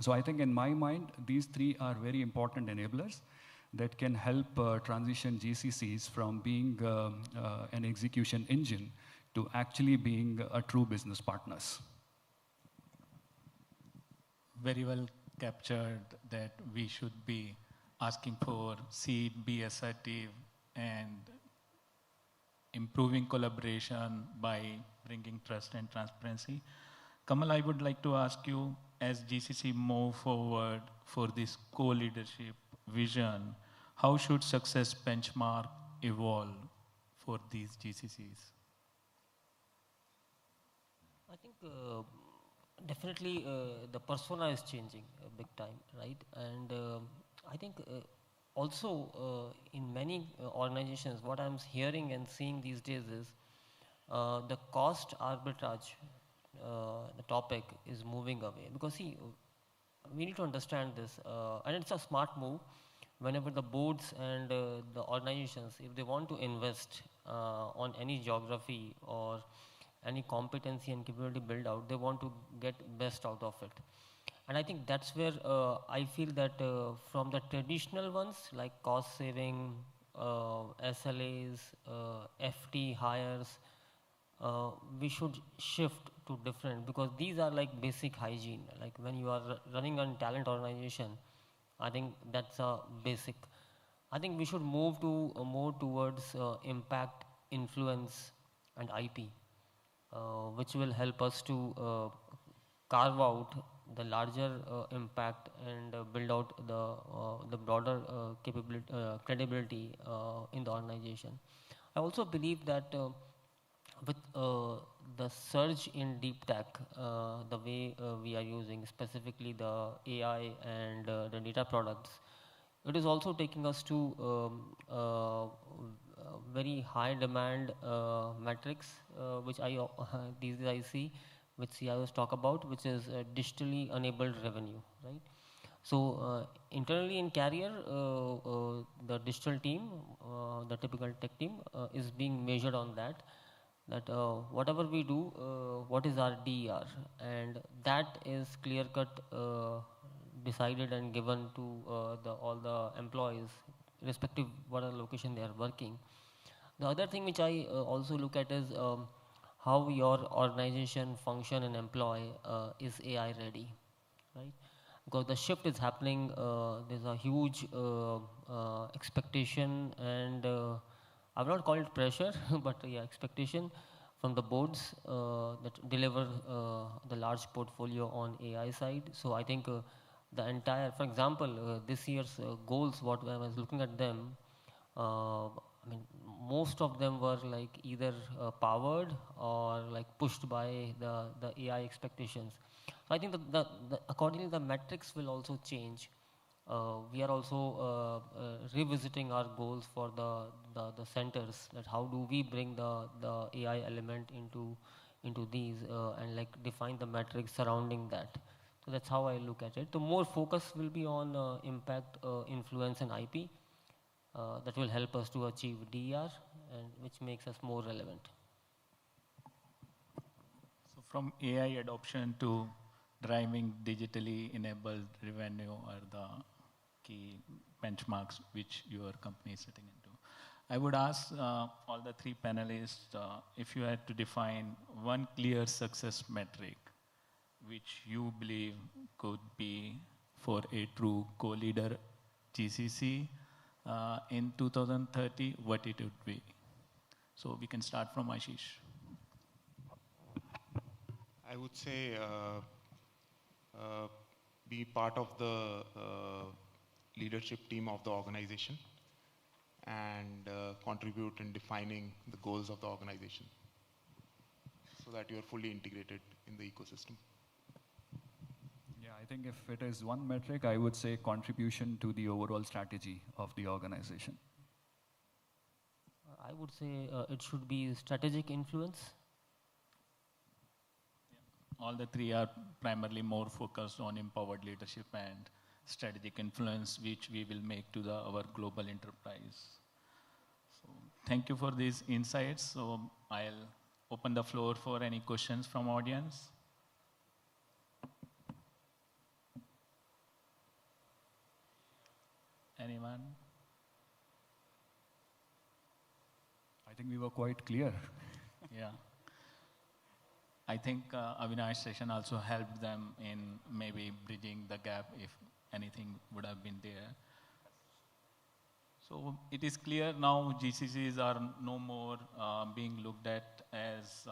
So I think in my mind, these three are very important enablers that can help transition GCCs from being an execution engine to actually being a true business partners. Very well captured that we should be asking for seed, be assertive, and improving collaboration by bringing trust and transparency. Kamal, I would like to ask you, as GCC move forward for this co-leadership vision, how should success benchmark evolve for these GCCs? I think definitely the persona is changing big time, right? And I think also in many organizations, what I'm hearing and seeing these days is the cost arbitrage, the topic is moving away. Because see, we need to understand this, and it's a smart move. Whenever the boards and the organizations, if they want to invest on any geography or any competency and capability build out, they want to get best out of it. And I think that's where I feel that from the traditional ones like cost saving, SLAs, FT hires, we should shift to different, because these are like basic hygiene. Like when you are running a talent organization, I think that's a basic. I think we should move to more towards impact, influence, and IP, which will help us to carve out the larger impact and build out the broader capability, credibility in the organization. I also believe that with the surge in deep tech, the way we are using specifically the AI and the data products, it is also taking us to very high demand metrics, which these days I see, which CIOs talk about, which is digitally enabled revenue, right? So internally in Carrier, the digital team, the typical tech team, is being measured on that whatever we do, what is our DER, and that is clear-cut decided and given to all the employees, irrespective whatever location they are working. The other thing which I also look at is how your organization function and employ is AI ready, right? Because the shift is happening, there's a huge expectation and I will not call it pressure, but yeah, expectation from the boards that deliver the large portfolio on AI side. So I think the entire, for example, this year's goals, what I was looking at them, I mean, most of them were like either powered or like pushed by the AI expectations. So I think accordingly the metrics will also change. We are also revisiting our goals for the centers, that how do we bring the AI element into these and like define the metrics surrounding that. So that's how I look at it. The more focus will be on impact, influence and IP. That will help us to achieve DER, and which makes us more relevant. So from AI adoption to driving digitally enabled revenue are the key benchmarks which your company is setting into. I would ask all the three panelists if you had to define one clear success metric which you believe could be for a true co-leader GCC in 2030, what it would be. So we can start from Ashish. I would say be part of the leadership team of the organization and contribute in defining the goals of the organization so that you are fully integrated in the ecosystem. Yeah, I think if it is one metric, I would say contribution to the overall strategy of the organization. I would say it should be strategic influence. All the three are primarily more focused on empowered leadership and strategic influence, which we will make to our global enterprise. So thank you for these insights. So I'll open the floor for any questions from audience. Anyone? I think we were quite clear. Yeah. I think Avinash's session also helped them in maybe bridging the gap if anything would have been there. So it is clear now GCCs are no more being looked at as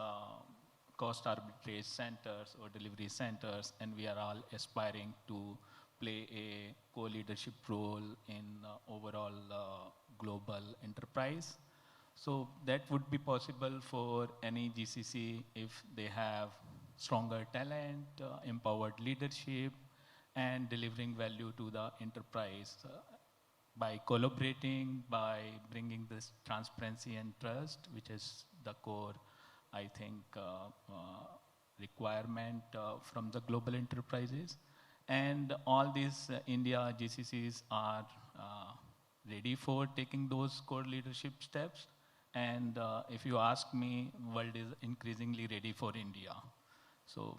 cost arbitrage centers or delivery centers, and we are all aspiring to play a co-leadership role in overall global enterprise. So that would be possible for any GCC if they have stronger talent, empowered leadership, and delivering value to the enterprise by collaborating, by bringing this transparency and trust, which is the core, I think, requirement from the global enterprises. And all these India GCCs are ready for taking those core leadership steps. And if you ask me, world is increasingly ready for India. So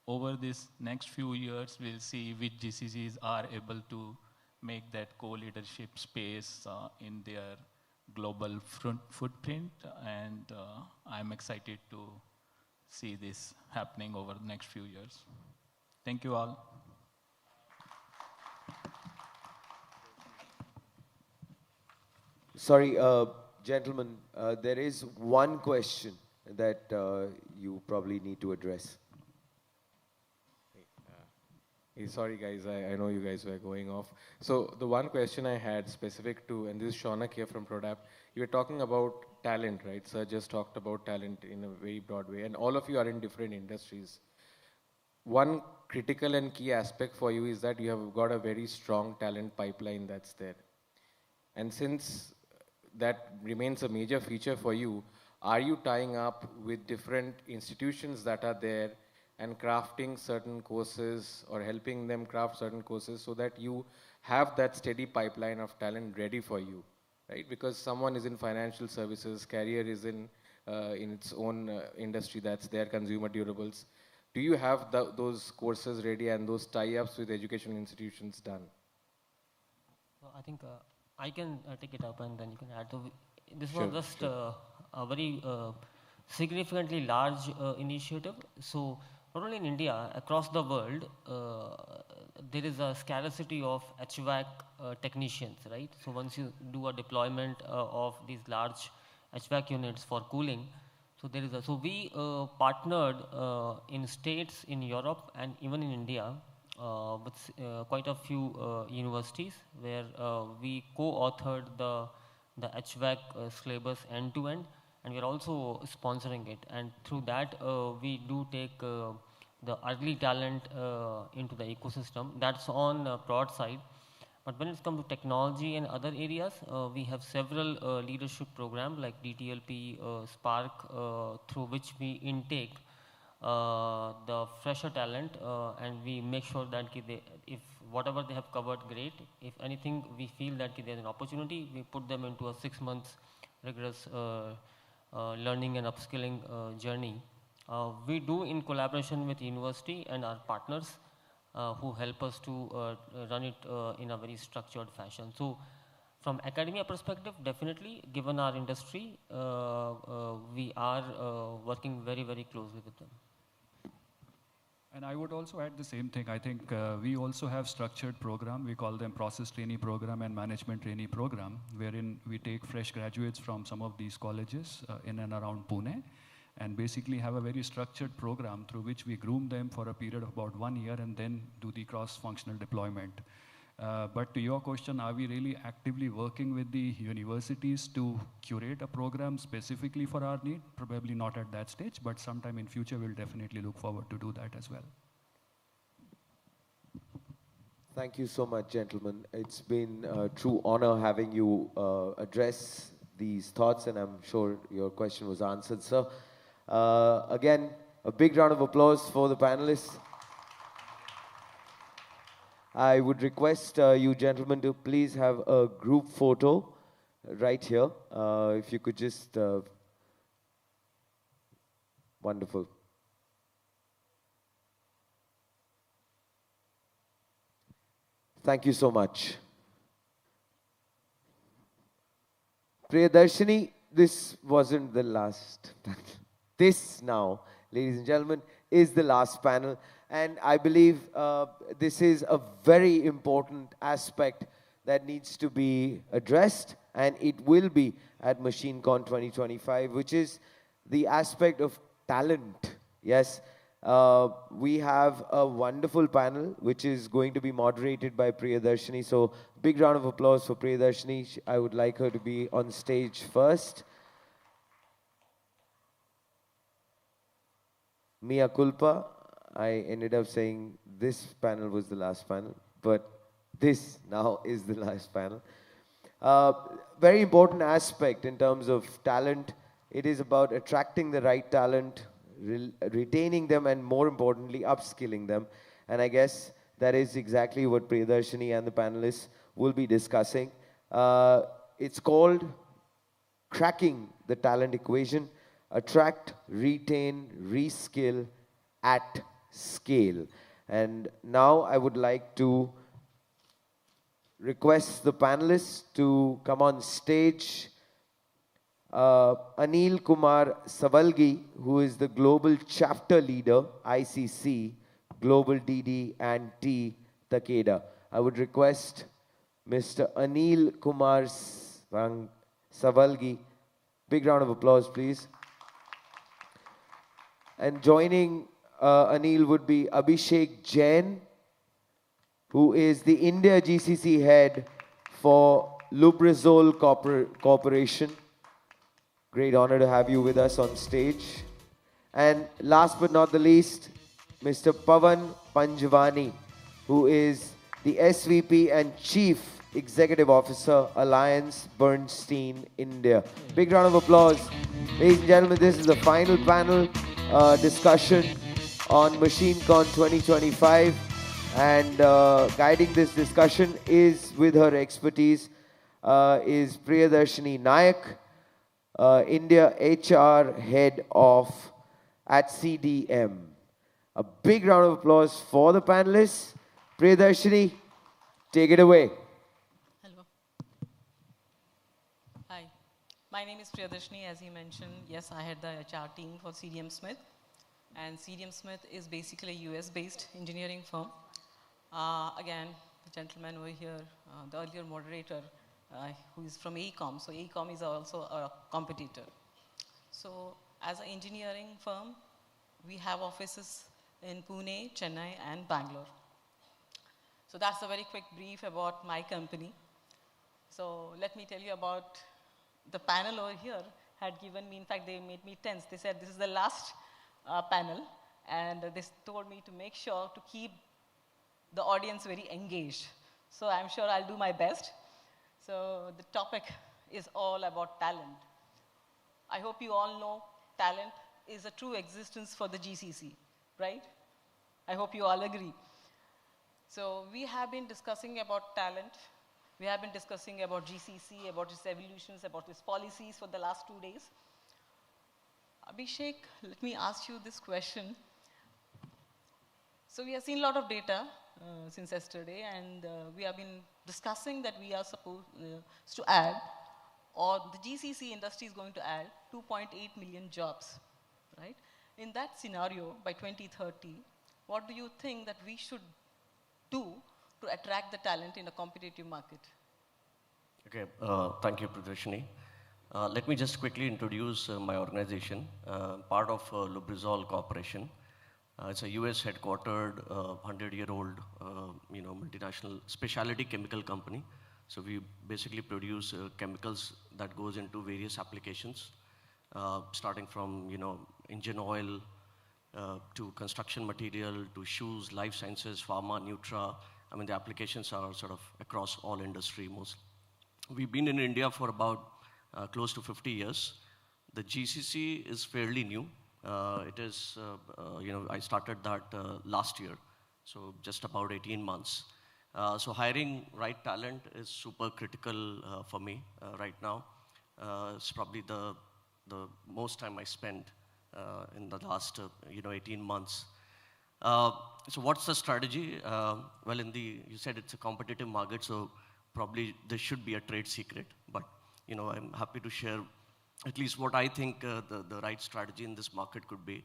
over this next few years, we'll see which GCCs are able to make that co-leadership space in their global footprint. And I'm excited to see this happening over the next few years. Thank you all. Sorry, gentlemen, there is one question that you probably need to address. Hey, sorry guys, I know you guys were going off. So the one question I had specific to, and this is Shaunak here from Prodap, you were talking about talent, right? Sir just talked about talent in a very broad way, and all of you are in different industries. One critical and key aspect for you is that you have got a very strong talent pipeline that's there. And since that remains a major feature for you, are you tying up with different institutions that are there and crafting certain courses or helping them craft certain courses so that you have that steady pipeline of talent ready for you, right? Because someone is in financial services, Career is in its own industry that's there, consumer durables. Do you have those courses ready and those tie-ups with education institutions done? So I think I can take it up and then you can add. So this Sure, was just sure. a very significantly large initiative. So not only in India, across the world, there is a scarcity of HVAC technicians, right? So once you do a deployment of these large HVAC units for cooling, so there is a, so we partnered in states in Europe and even in India with quite a few universities where we co-authored the HVAC syllabus end to end, and we are also sponsoring it. And through that, we do take the early talent into the ecosystem. That's on broad side. But when it comes to technology and other areas, we have several leadership programs like DTLP, Spark, through which we intake the fresher talent and we make sure that if whatever they have covered, great. If anything, we feel that there's an opportunity, we put them into a 6 months rigorous learning and upskilling journey. We do in collaboration with university and our partners who help us to run it in a very structured fashion. So from academia perspective, definitely, given our industry, we are working very, very closely with them. And I would also add the same thing. I think we also have structured program. We call them process trainee program and management trainee program, wherein we take fresh graduates from some of these colleges in and around Pune, and basically have a very structured program through which we groom them for a period of about 1 year and then do the cross-functional deployment. But to your question, are we really actively working with the universities to curate a program specifically for our need? Probably not at that stage, but sometime in future, we'll definitely look forward to do that as well. Thank you so much, gentlemen. It's been a true honor having you address these thoughts, and I'm sure your question was answered, sir. Again, a big round of applause for the panelists. I would request you gentlemen to please have a group photo right here. If you could just... wonderful. Thank you so much. Priyadarshini, this wasn't the last panel. This now, ladies and gentlemen, is the last panel. And I believe this is a very important aspect that needs to be addressed, and it will be at MachineCon 2025, which is the aspect of talent. Yes, we have a wonderful panel, which is going to be moderated by Priyadarshini. So big round of applause for Priyadarshini. I would like her to be on stage first. Mea culpa. I ended up saying this panel was the last panel, but this now is the last panel. Very important aspect in terms of talent. It is about attracting the right talent, retaining them, and more importantly, upskilling them. And I guess that is exactly what Priyadarshini and the panelists will be discussing. It's called cracking the talent equation: attract, retain, reskill at scale. And now I would like to request the panelists to come on stage. Anil Kumar Savalgi, who is the Global Chapter Leader, ICC, Global DD and T, Takeda. I would request Mr. Anil Kumar Savalgi. Big round of applause, please. And joining Anil would be Abhishek Jain, who is the India GCC head for Lubrizol Corporation. Great honor to have you with us on stage. And last but not the least, Mr. Pavan Panjwani, who is the SVP and Chief Executive Officer, Alliance Bernstein, India. Big round of applause. Ladies and gentlemen, this is the final panel discussion on MachineCon 2025. And guiding this discussion is, with her expertise, is Priyadarshini Nayak, India HR head of at CDM. A big round of applause for the panelists. Priyadarshini, take it away. Hello. Hi. My name is Priyadarshini. As he mentioned, yes, I had the HR team for CDM Smith. And CDM Smith is basically a US-based engineering firm. Again, the gentleman over here, the earlier moderator, who is from AECOM. So AECOM is also a competitor. So as an engineering firm, we have offices in Pune, Chennai, and Bangalore. So that's a very quick brief about my company. So let me tell you about the panel over here had given me, in fact, they made me tense. They said, this is the last panel. and they told me to make sure to keep the audience very engaged. So I'm sure I'll do my best. So the topic is all about talent. I hope you all know talent is a true existence for the GCC, right? I hope you all agree. So we have been discussing about talent. We have been discussing about GCC, about its evolutions, about its policies for the last 2 days. Abhishek, let me ask you this question. So we have seen a lot of data since yesterday, and we have been discussing that we are supposed to add, or the GCC industry is going to add 2.8 million jobs, right? In that scenario, by 2030, what do you think that we should do to attract the talent in a competitive market? Okay, thank you, Pradarshini. Let me just quickly introduce my organization, part of Lubrizol Corporation. It's a US headquartered, 100-year-old, multinational specialty chemical company. So we basically produce chemicals that goes into various applications, starting from, engine oil, to construction material, to shoes, life sciences, pharma, nutra. I mean, the applications are sort of across all industry most. We've been in India for about close to 50 years. The GCC is fairly new. It is, I started that last year, so just about 18 months. So hiring right talent is super critical for me right now. It's probably the most time I spent in the last 18 months. So what's the strategy? Well, you said it's a competitive market, so probably this should be a trade secret, but I'm happy to share at least what I think the right strategy in this market could be.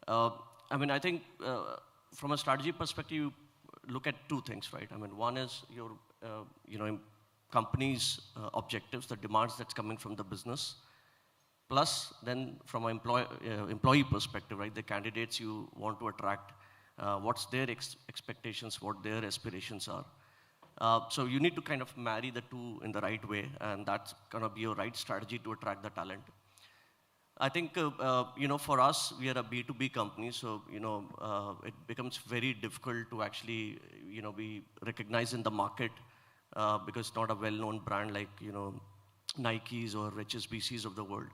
I think from a strategy perspective, you look at two things, right? One is your, company's objectives, the demands that's coming from the business, plus then from an employee perspective, right? The candidates you want to attract, what's their expectations, what their aspirations are. So you need to kind of marry the two in the right way, and that's gonna be your right strategy to attract the talent. I think, for us, we are a B2B company, so, it becomes very difficult to actually, be recognized in the market because it's not a well-known brand like, Nikes or HSBCs of the world.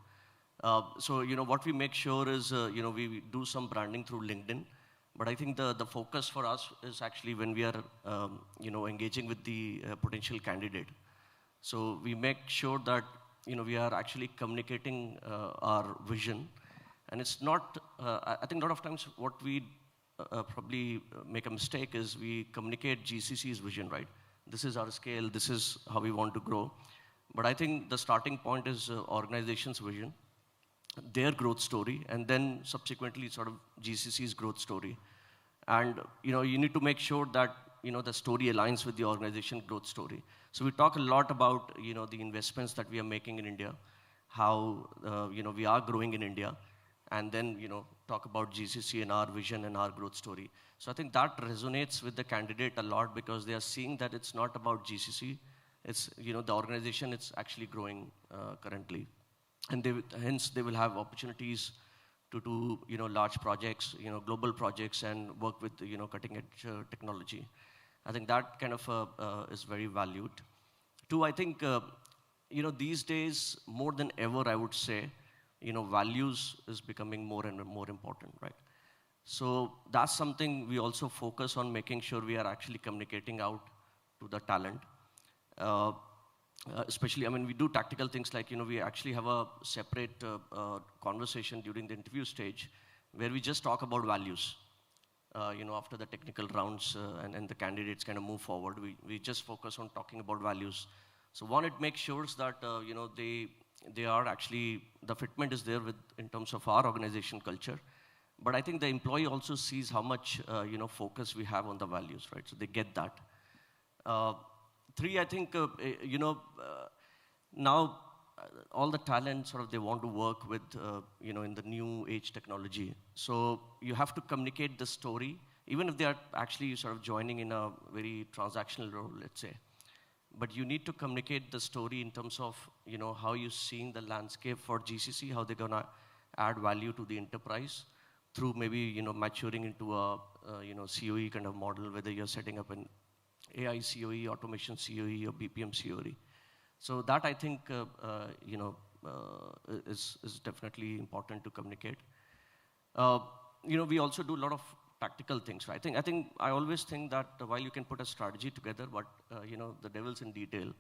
So, what we make sure is, we do some branding through LinkedIn. But I think the focus for us is actually when we are, engaging with the potential candidate. So we make sure that, we are actually communicating our vision. And it's not, I think a lot of times what we probably make a mistake is we communicate GCC's vision, right? This is our scale, this is how we want to grow. But I think the starting point is organization's vision, their growth story, and then subsequently sort of GCC's growth story. And you need to make sure that the story aligns with the organization growth story. So we talk a lot about the investments that we are making in India, how we are growing in India, and then talk about GCC and our vision and our growth story. So I think that resonates with the candidate a lot because they are seeing that it's not about GCC, it's the organization it's actually growing currently. And hence they will have opportunities to do large projects, global projects, and work with cutting edge technology. I think that kind of is very valued. Two, I think these days more than ever, I would say, values is becoming more and more important, right? So that's something we also focus on, making sure we are actually communicating out to the talent. Especially, we do tactical things like, we actually have a separate conversation during the interview stage where we just talk about values. After the technical rounds and the candidates kind of move forward, we just focus on talking about values. So one, it makes sure that, they are actually, the fitment is there in terms of our organization culture. But I think the employee also sees how much, focus we have on the values, right? So they get that. Three, I think, now all the talent sort of they want to work with, in the new age technology. So you have to communicate the story, even if they are actually sort of joining in a very transactional role, let's say. But you need to communicate the story in terms of, how you're seeing the landscape for GCC, how they're gonna add value to the enterprise through maybe, maturing into a, COE kind of model, whether you're setting up an AI COE, automation COE, or BPM COE. So that I think, is definitely important to communicate. We also do a lot of tactical things. Right? I always think that while you can put a strategy together, but the devil's in detail,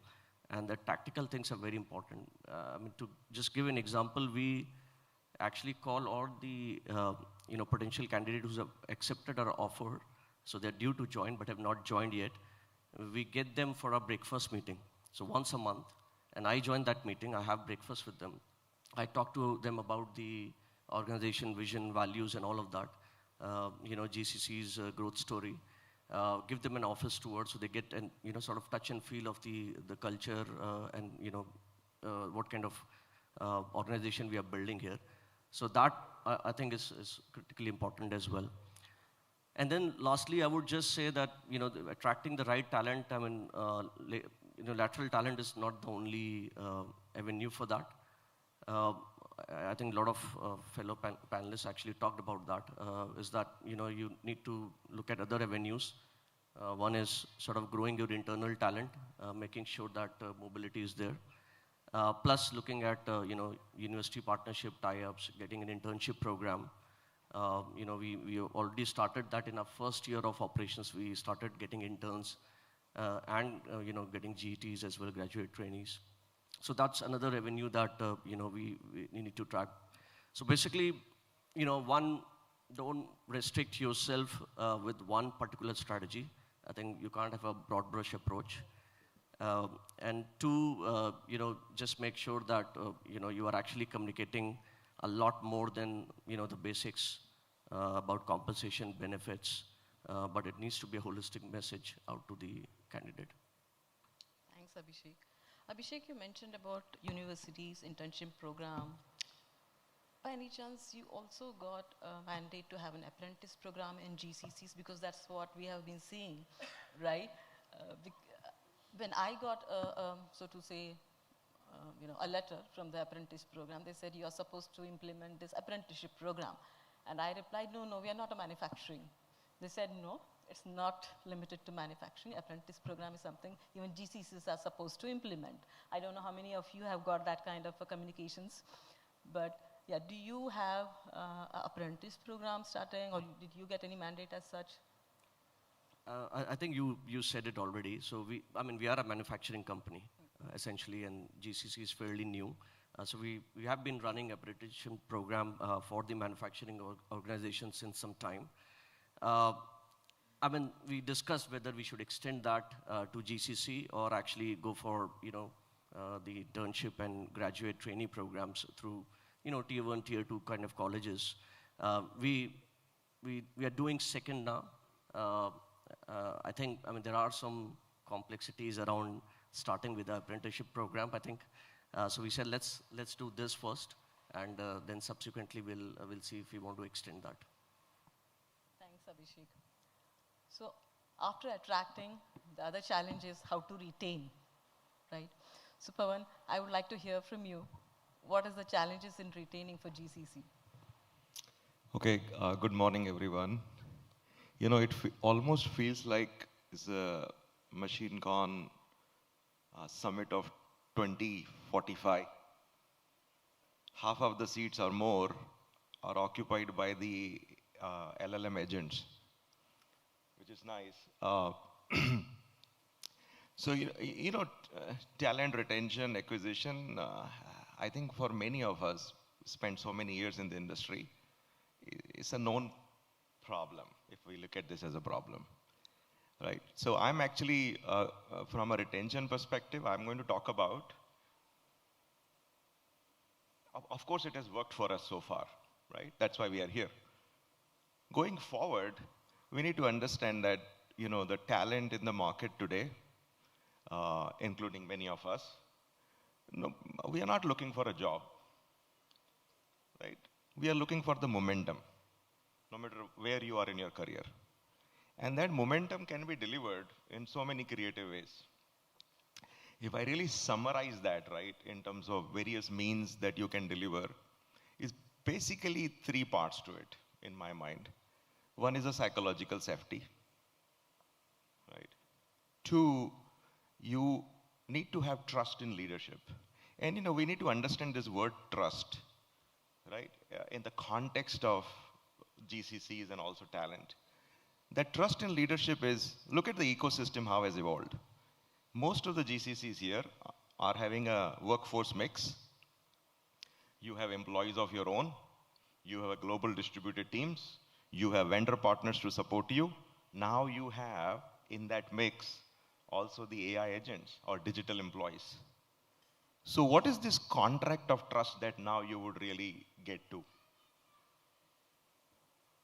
and the tactical things are very important. To just give an example, we actually call all the potential candidates who have accepted our offer, so they're due to join but have not joined yet. We get them for a breakfast meeting. So once a month, and I join that meeting. I have breakfast with them. I talk to them about the organization, vision, values, and all of that. GCC's growth story. Give them an office tour so they get an sort of touch and feel of the culture and what kind of organization we are building here. So that I think is critically important as well. And then lastly, I would just say that attracting the right talent. Lateral talent is not the only avenue for that. I think a lot of fellow panelists actually talked about that, is that, you need to look at other avenues. One is sort of growing your internal talent, making sure that mobility is there. Plus looking at, university partnership tie-ups, getting an internship program. We already started that in our first year of operations. We started getting interns and, getting GTs as well, graduate trainees. So that's another avenue that we need to track. So basically, one, don't restrict yourself with one particular strategy. I think you can't have a broad brush approach. And two, just make sure that you are actually communicating a lot more than the basics about compensation, benefits, but it needs to be a holistic message out to the candidate. Thanks, Abhishek. Abhishek, you mentioned about universities, internship program. By any chance, you also got a mandate to have an apprentice program in GCCs, because that's what we have been seeing, right? When I got, so to say, a letter from the apprentice program, they said you are supposed to implement this apprenticeship program. And I replied, no, we are not a manufacturing. They said, no, it's not limited to manufacturing. Apprentice program is something even GCCs are supposed to implement. I don't know how many of you have got that kind of communications, but yeah, do you have an apprentice program starting, or did you get any mandate as such? I think you said it already. So we are a manufacturing company, essentially, and GCC is fairly new. So we have been running apprenticeship program for the manufacturing organization since some time. We discussed whether we should extend that to GCC or actually go for, the internship and graduate trainee programs through, tier 1, tier 2 kind of colleges. We are doing second now. I think, there are some complexities around starting with the apprenticeship program, I think. So we said, let's do this first, and then subsequently we'll see if we want to extend that. Thanks, Abhishek. So after attracting, the other challenge is how to retain, right? So Pawan, I would like to hear from you. What is the challenges in retaining for GCC? Okay, good morning, everyone. It almost feels like it's a MachineCon Summit of 2045. Half of the seats or more are occupied by the LLM agents, which is nice. So, talent retention, acquisition, I think for many of us, spent so many years in the industry, it's a known problem, if we look at this as a problem, right? So I'm actually, from a retention perspective, I'm going to talk about, of course it has worked for us so far, right? That's why we are here. Going forward, we need to understand that, the talent in the market today, including many of us, we are not looking for a job, right? We are looking for the momentum, no matter where you are in your career. And that momentum can be delivered in so many creative ways. If I really summarize that, right, in terms of various means that you can deliver, is basically three parts to it. in my mind. One is a psychological safety, right? Two, you need to have trust in leadership. And we need to understand this word trust, right? In the context of GCCs and also talent. That trust in leadership is, look at the ecosystem, how has evolved. Most of the GCCs here are having a workforce mix. You have employees of your own. You have a global distributed teams. You have vendor partners to support you. Now you have, in that mix, also the AI agents or digital employees. So what is this contract of trust that now you would really get to?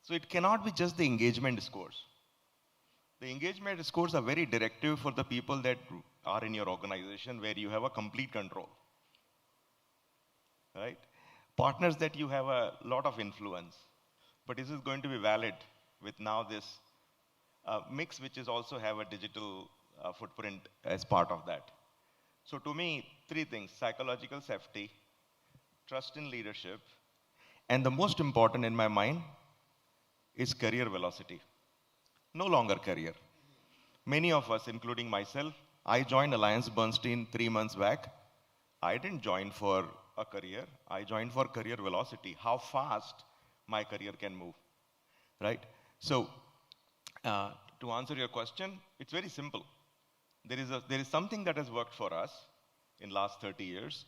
So it cannot be just the engagement scores. The engagement scores are very directive for the people that are in your organization where you have a complete control, right? Partners that you have a lot of influence. But this is going to be valid with now this mix, which is also have a digital footprint as part of that. So to me, three things: psychological safety, trust in leadership, and the most important in my mind is career velocity. No longer career. Many of us, including myself, I joined AllianceBernstein 3 months back. I didn't join for a career. I joined for career velocity, how fast my career can move, right? So to answer your question, it's very simple. There is something that has worked for us in last 30 years.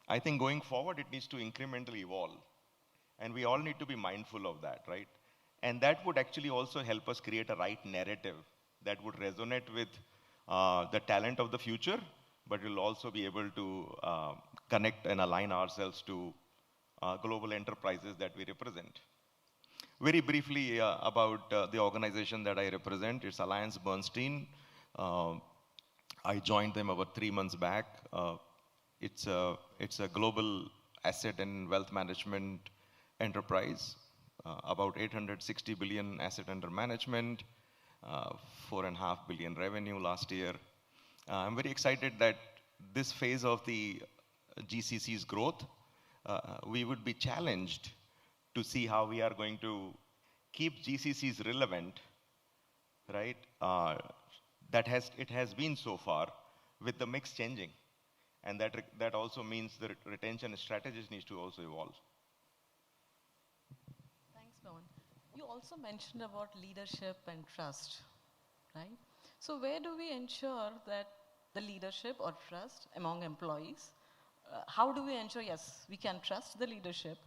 I think going forward, it needs to incrementally evolve. And we all need to be mindful of that, right? And that would actually also help us create a right narrative that would resonate with the talent of the future, but will also be able to connect and align ourselves to global enterprises that we represent. Very briefly about the organization that I represent, it's AllianceBernstein. I joined them about 3 months back. It's a global asset and wealth management enterprise. About 860 billion asset under management, 4.5 billion revenue last year. I'm very excited that this phase of the GCC's growth, we would be challenged to see how we are going to keep GCCs relevant, right? It has been so far with the mix changing. And that also means the retention strategies needs to also evolve. You also mentioned about leadership and trust, right? So where do we ensure that the leadership or trust among employees, how do we ensure, yes, we can trust the leadership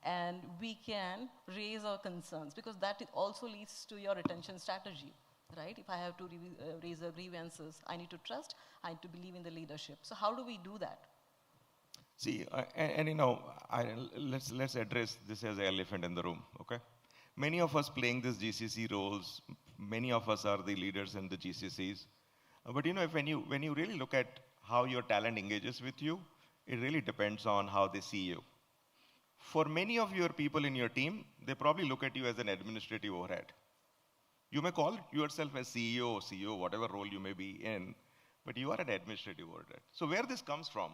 and we can raise our concerns, because that also leads to your retention strategy, right? If I have to raise the grievances, I need to trust, I need to believe in the leadership. So how do we do that? See, let's address this as an elephant in the room, okay? Many of us playing these GCC roles, many of us are the leaders in the GCCs. But when you really look at how your talent engages with you, it really depends on how they see you. For many of your people in your team, they probably look at you as an administrative overhead. You may call yourself as CEO, whatever role you may be in, but you are an administrative overhead. So where this comes from?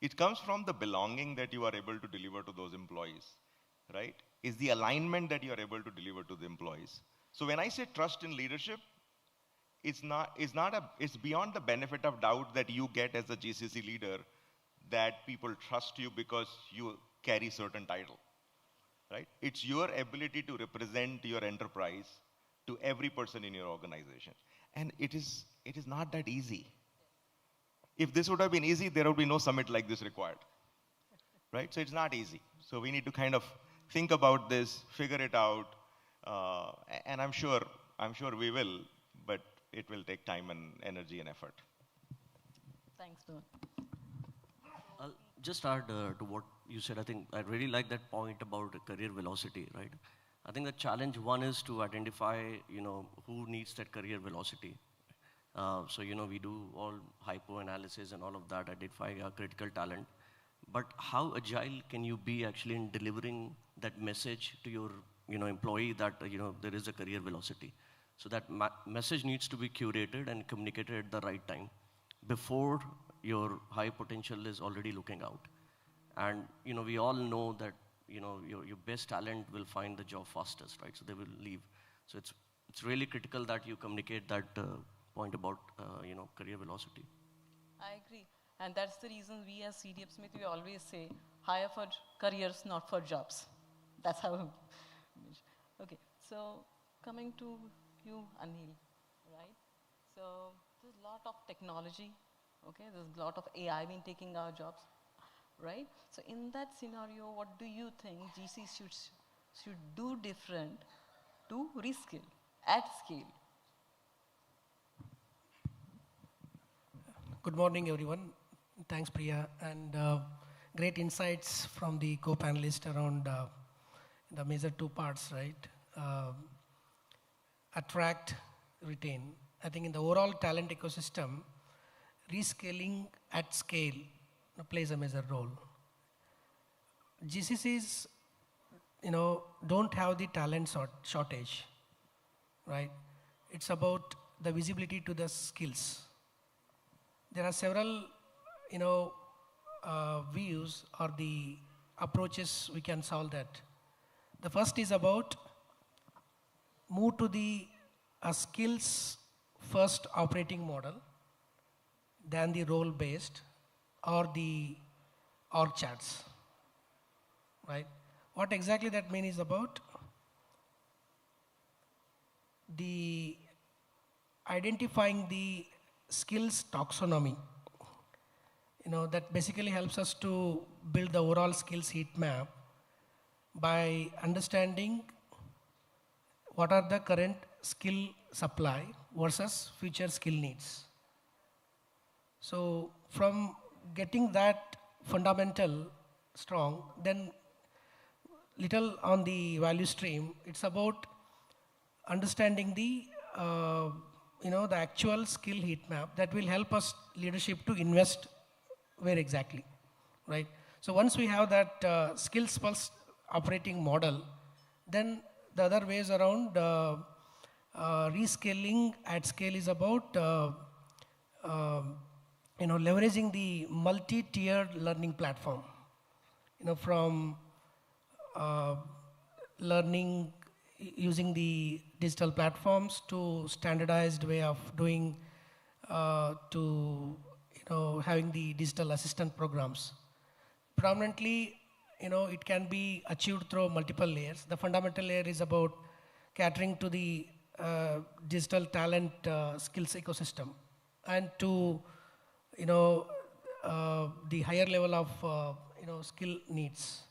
It comes from the belonging that you are able to deliver to those employees, right? Is the alignment that you are able to deliver to the employees. So when I say trust in leadership, it's beyond the benefit of doubt that you get as a GCC leader that people trust you because you carry certain title, right? It's your ability to represent your enterprise to every person in your organization. And it is not that easy. If this would have been easy, there would be no summit like this required, right? So it's not easy. So we need to kind of think about this, figure it out, and I'm sure we will, but it will take time and energy and effort. Thanks, Noor. I'll just add to what you said. I think I really like that point about career velocity, right? I think the challenge one is to identify, who needs that career velocity. So, we do all hypo analysis and all of that, identify critical talent. But how agile can you be actually in delivering that message to your, employee that, there is a career velocity? So that message needs to be curated and communicated at the right time before your high potential is already looking out. And, we all know that your best talent will find the job fastest, right? So they will leave. So it's really critical that you communicate that point about career velocity. I agree. And that's the reason we as CDM Smith, we always say, hire for careers, not for jobs. That's how. Okay, so coming to you, Anil, right? So there's a lot of technology, okay? There's a lot of AI been taking our jobs, right? So in that scenario, what do you think GC should do different to reskill at scale? Good morning, everyone. Thanks, Priya, and great insights from the co-panelists around the major two parts, right? Attract, retain. I think in the overall talent ecosystem, rescaling at scale plays a major role. GCCs, don't have the talent shortage, right? It's about the visibility to the skills. There are several, views or the approaches we can solve that. The first is about move to the skills first operating model than the role based or the org charts, right? What exactly that means is about the identifying the skills taxonomy, that basically helps us to build the overall skills heat map by understanding what are the current skill supply versus future skill needs. So from getting that fundamental strong, then little on the value stream, it's about understanding the the actual skill heat map that will help us leadership to invest where exactly, right? So once we have that skills pulse operating model, then the other ways around rescaling at scale is about leveraging the multi-tiered learning platform, from learning using the digital platforms to standardized way of doing to having the digital assistant programs. Predominantly, it can be achieved through multiple layers. The fundamental layer is about catering to the digital talent skills ecosystem and to the higher level of skill needs.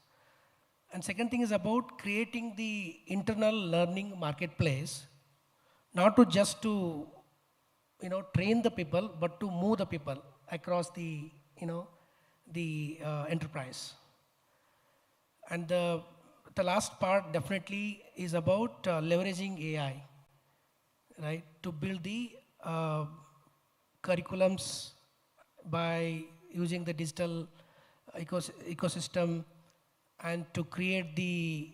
And second thing is about creating the internal learning marketplace, not to just to train the people, but to move the people across the enterprise. And the last part definitely is about leveraging AI, right, to build the curriculums by using the digital ecosystem and to create the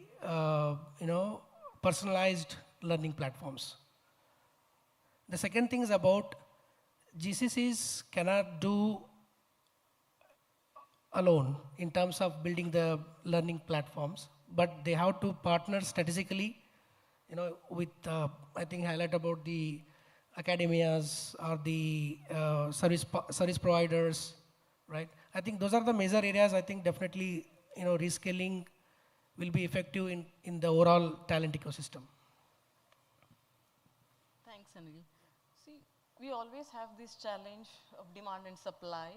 personalized learning platforms. The second thing is about GCCs cannot do alone in terms of building the learning platforms, but they have to partner strategically, with I think highlight about the academias or the service providers, right? I think those are the major areas. I think definitely rescaling will be effective in the overall talent ecosystem. Thanks, Anil. See, we always have this challenge of demand and supply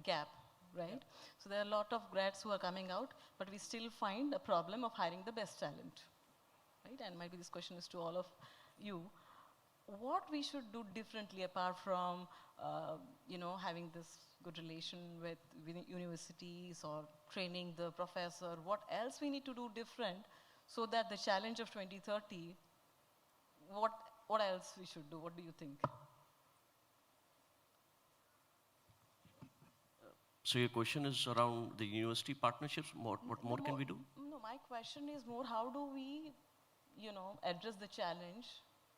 gap, right? So there are a lot of grads who are coming out, but we still find a problem of hiring the best talent, right? And maybe this question is to all of you. What we should do differently apart from, having this good relation with universities or training the professor? What else we need to do different so that the challenge of 2030, what else we should do? What do you think? So your question is around the university partnerships. What more can we do? No, my question is more, how do we, address the challenge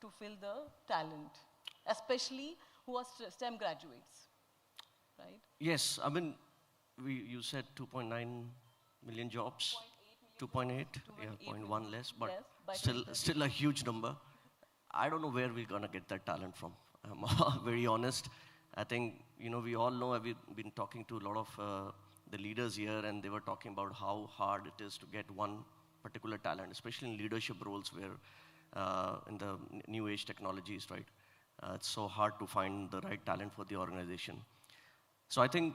to fill the talent, especially who are STEM graduates, right? Yes, I mean, you said 2.9 million jobs. 2.8 2.8, yeah, 0.1 less, but Yes, by still a huge number. I don't know where we're gonna get that talent from. I'm very honest. I think, we all know, we've been talking to a lot of the leaders here, and they were talking about how hard it is to get one particular talent, especially in leadership roles where in the new age technologies, right? It's so hard to find the right talent for the organization. So I think,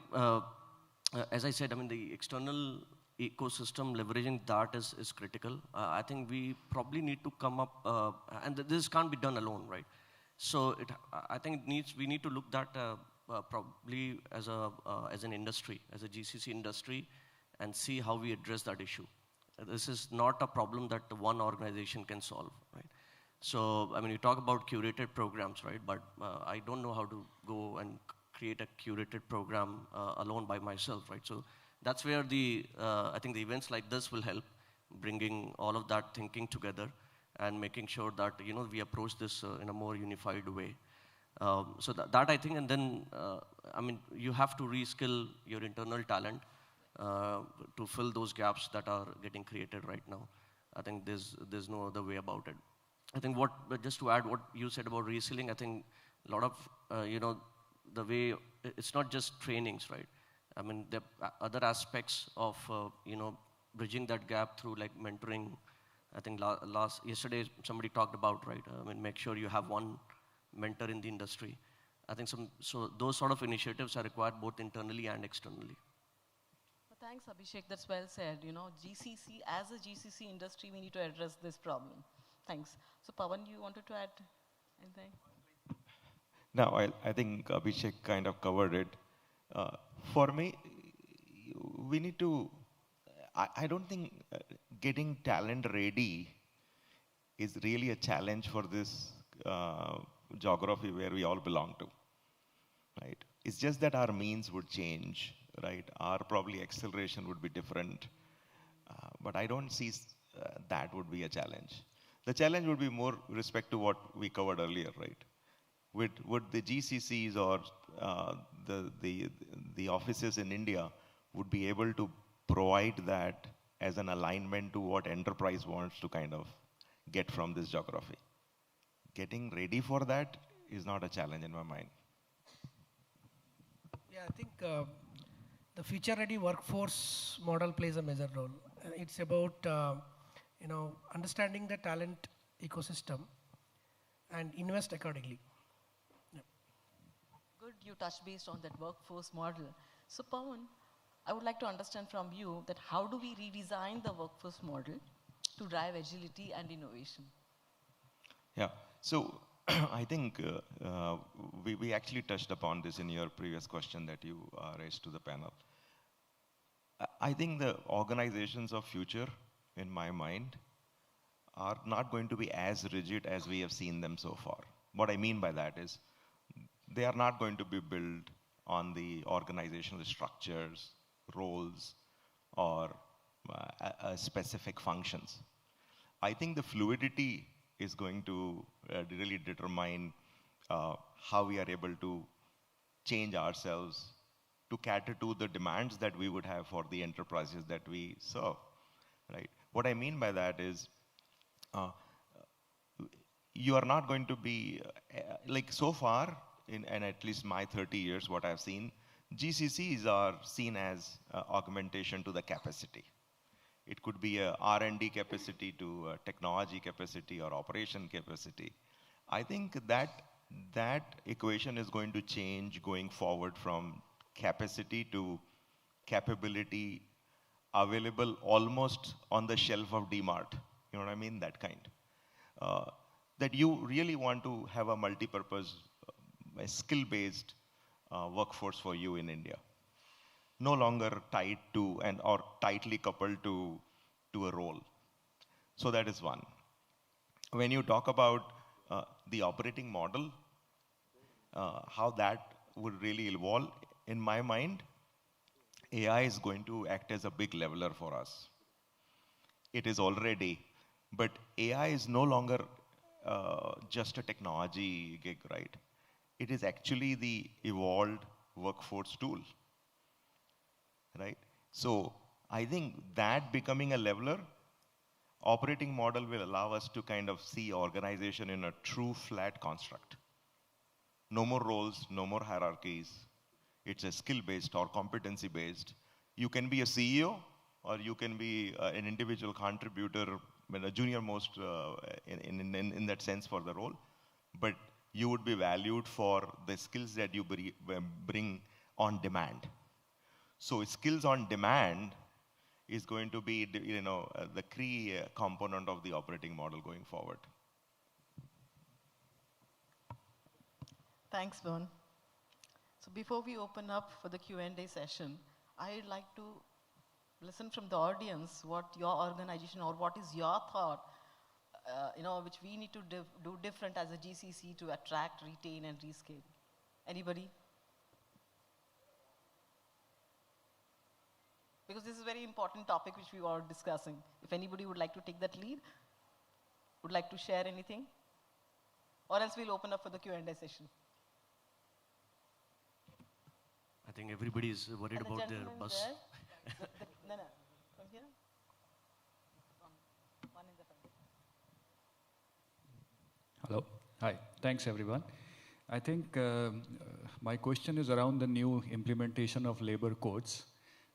as I said, the external ecosystem, leveraging that is critical. I think we probably need to come up, and this can't be done alone, right? So I think we need to look that probably as an industry, as a GCC industry, and see how we address that issue. This is not a problem that one organization can solve, right? So, you talk about curated programs, right? But I don't know how to go and create a curated program alone by myself, right? So that's where I think the events like this will help, bringing all of that thinking together and making sure that, we approach this in a more unified way. So that I think, and then, you have to reskill your internal talent to fill those gaps that are getting created right now. I think there's no other way about it. I think just to add what you said about reskilling, I think a lot of, the way, it's not just trainings, right? The other aspects of, bridging that gap through like mentoring. I think yesterday somebody talked about, right? Make sure you have one mentor in the industry. I think so those sort of initiatives are required both internally and externally. Thanks, Abhishek. That's well said. GCC, as a GCC industry, we need to address this problem. Thanks. So, Pawan, you wanted to add anything? No, I think Abhishek kind of covered it. For me, we need to, I don't think getting talent ready is really a challenge for this geography where we all belong to, right? It's just that our means would change, right? Our probably acceleration would be different. But I don't see that would be a challenge. The challenge would be more respect to what we covered earlier, right? Would the GCCs or the offices in India would be able to provide that as an alignment to what enterprise wants to kind of get from this geography? Getting ready for that is not a challenge in my mind. Yeah, I think the future-ready workforce model plays a major role. It's about understanding the talent ecosystem and invest accordingly. Yeah. Good, you touched based on that workforce model. So, Pawan, I would like to understand from you that how do we redesign the workforce model to drive agility and innovation? Yeah, so I think we actually touched upon this in your previous question that you raised to the panel. I think the organizations of future, in my mind, are not going to be as rigid as we have seen them so far. What I mean by that is, they are not going to be built on the organizational structures, roles, or specific functions. I think the fluidity is going to really determine how we are able to change ourselves to cater to the demands that we would have for the enterprises that we serve, right? What I mean by that is, you are not going to be, like so far, and at least my 30 years, what I've seen, GCCs are seen as augmentation to the capacity. It could be a R&D capacity to technology capacity or operation capacity. I think that equation is going to change going forward from capacity to capability available almost on the shelf of DMart. You know what I mean? That kind. That you really want to have a multi-purpose, skill-based workforce for you in India. No longer tied to or tightly coupled to a role. So that is one. When you talk about the operating model, how that would really evolve, in my mind, AI is going to act as a big leveler for us. It is already, but AI is no longer just a technology gig, right? It is actually the evolved workforce tool, right? So I think that becoming a leveler, operating model will allow us to kind of see organization in a true flat construct. No more roles, no more hierarchies. It's a skill-based or competency-based. You can be a CEO or you can be an individual contributor, a junior most in that sense for the role. But you would be valued for the skills that you bring on demand. So skills on demand is going to be the key component of the operating model going forward. Thanks, Vern. So before we open up for the Q&A session, I'd like to listen from the audience what your organization or what is your thought, which we need to do different as a GCC to attract, retain, and rescale. Anybody? Because this is a very important topic which we are discussing. If anybody would like to take that lead, would like to share anything? Or else we'll open up for the Q&A session. I think everybody is worried about their bus. No, from here. One in the front. Hello. Hi. Thanks, everyone. I think my question is around the new implementation of labor codes,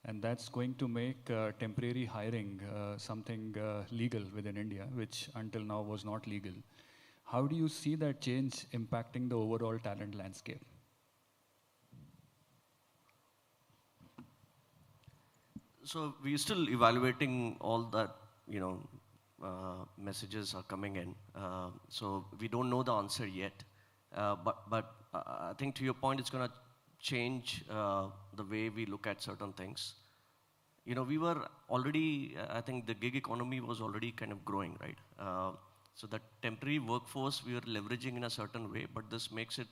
and that's going to make temporary hiring something legal within India, which until now was not legal. How do you see that change impacting the overall talent landscape? So we're still evaluating all that, messages are coming in. So we don't know the answer yet. But I think to your point, it's going to change the way we look at certain things. We were already, I think the gig economy was already kind of growing, right? So the temporary workforce we were leveraging in a certain way, but this makes it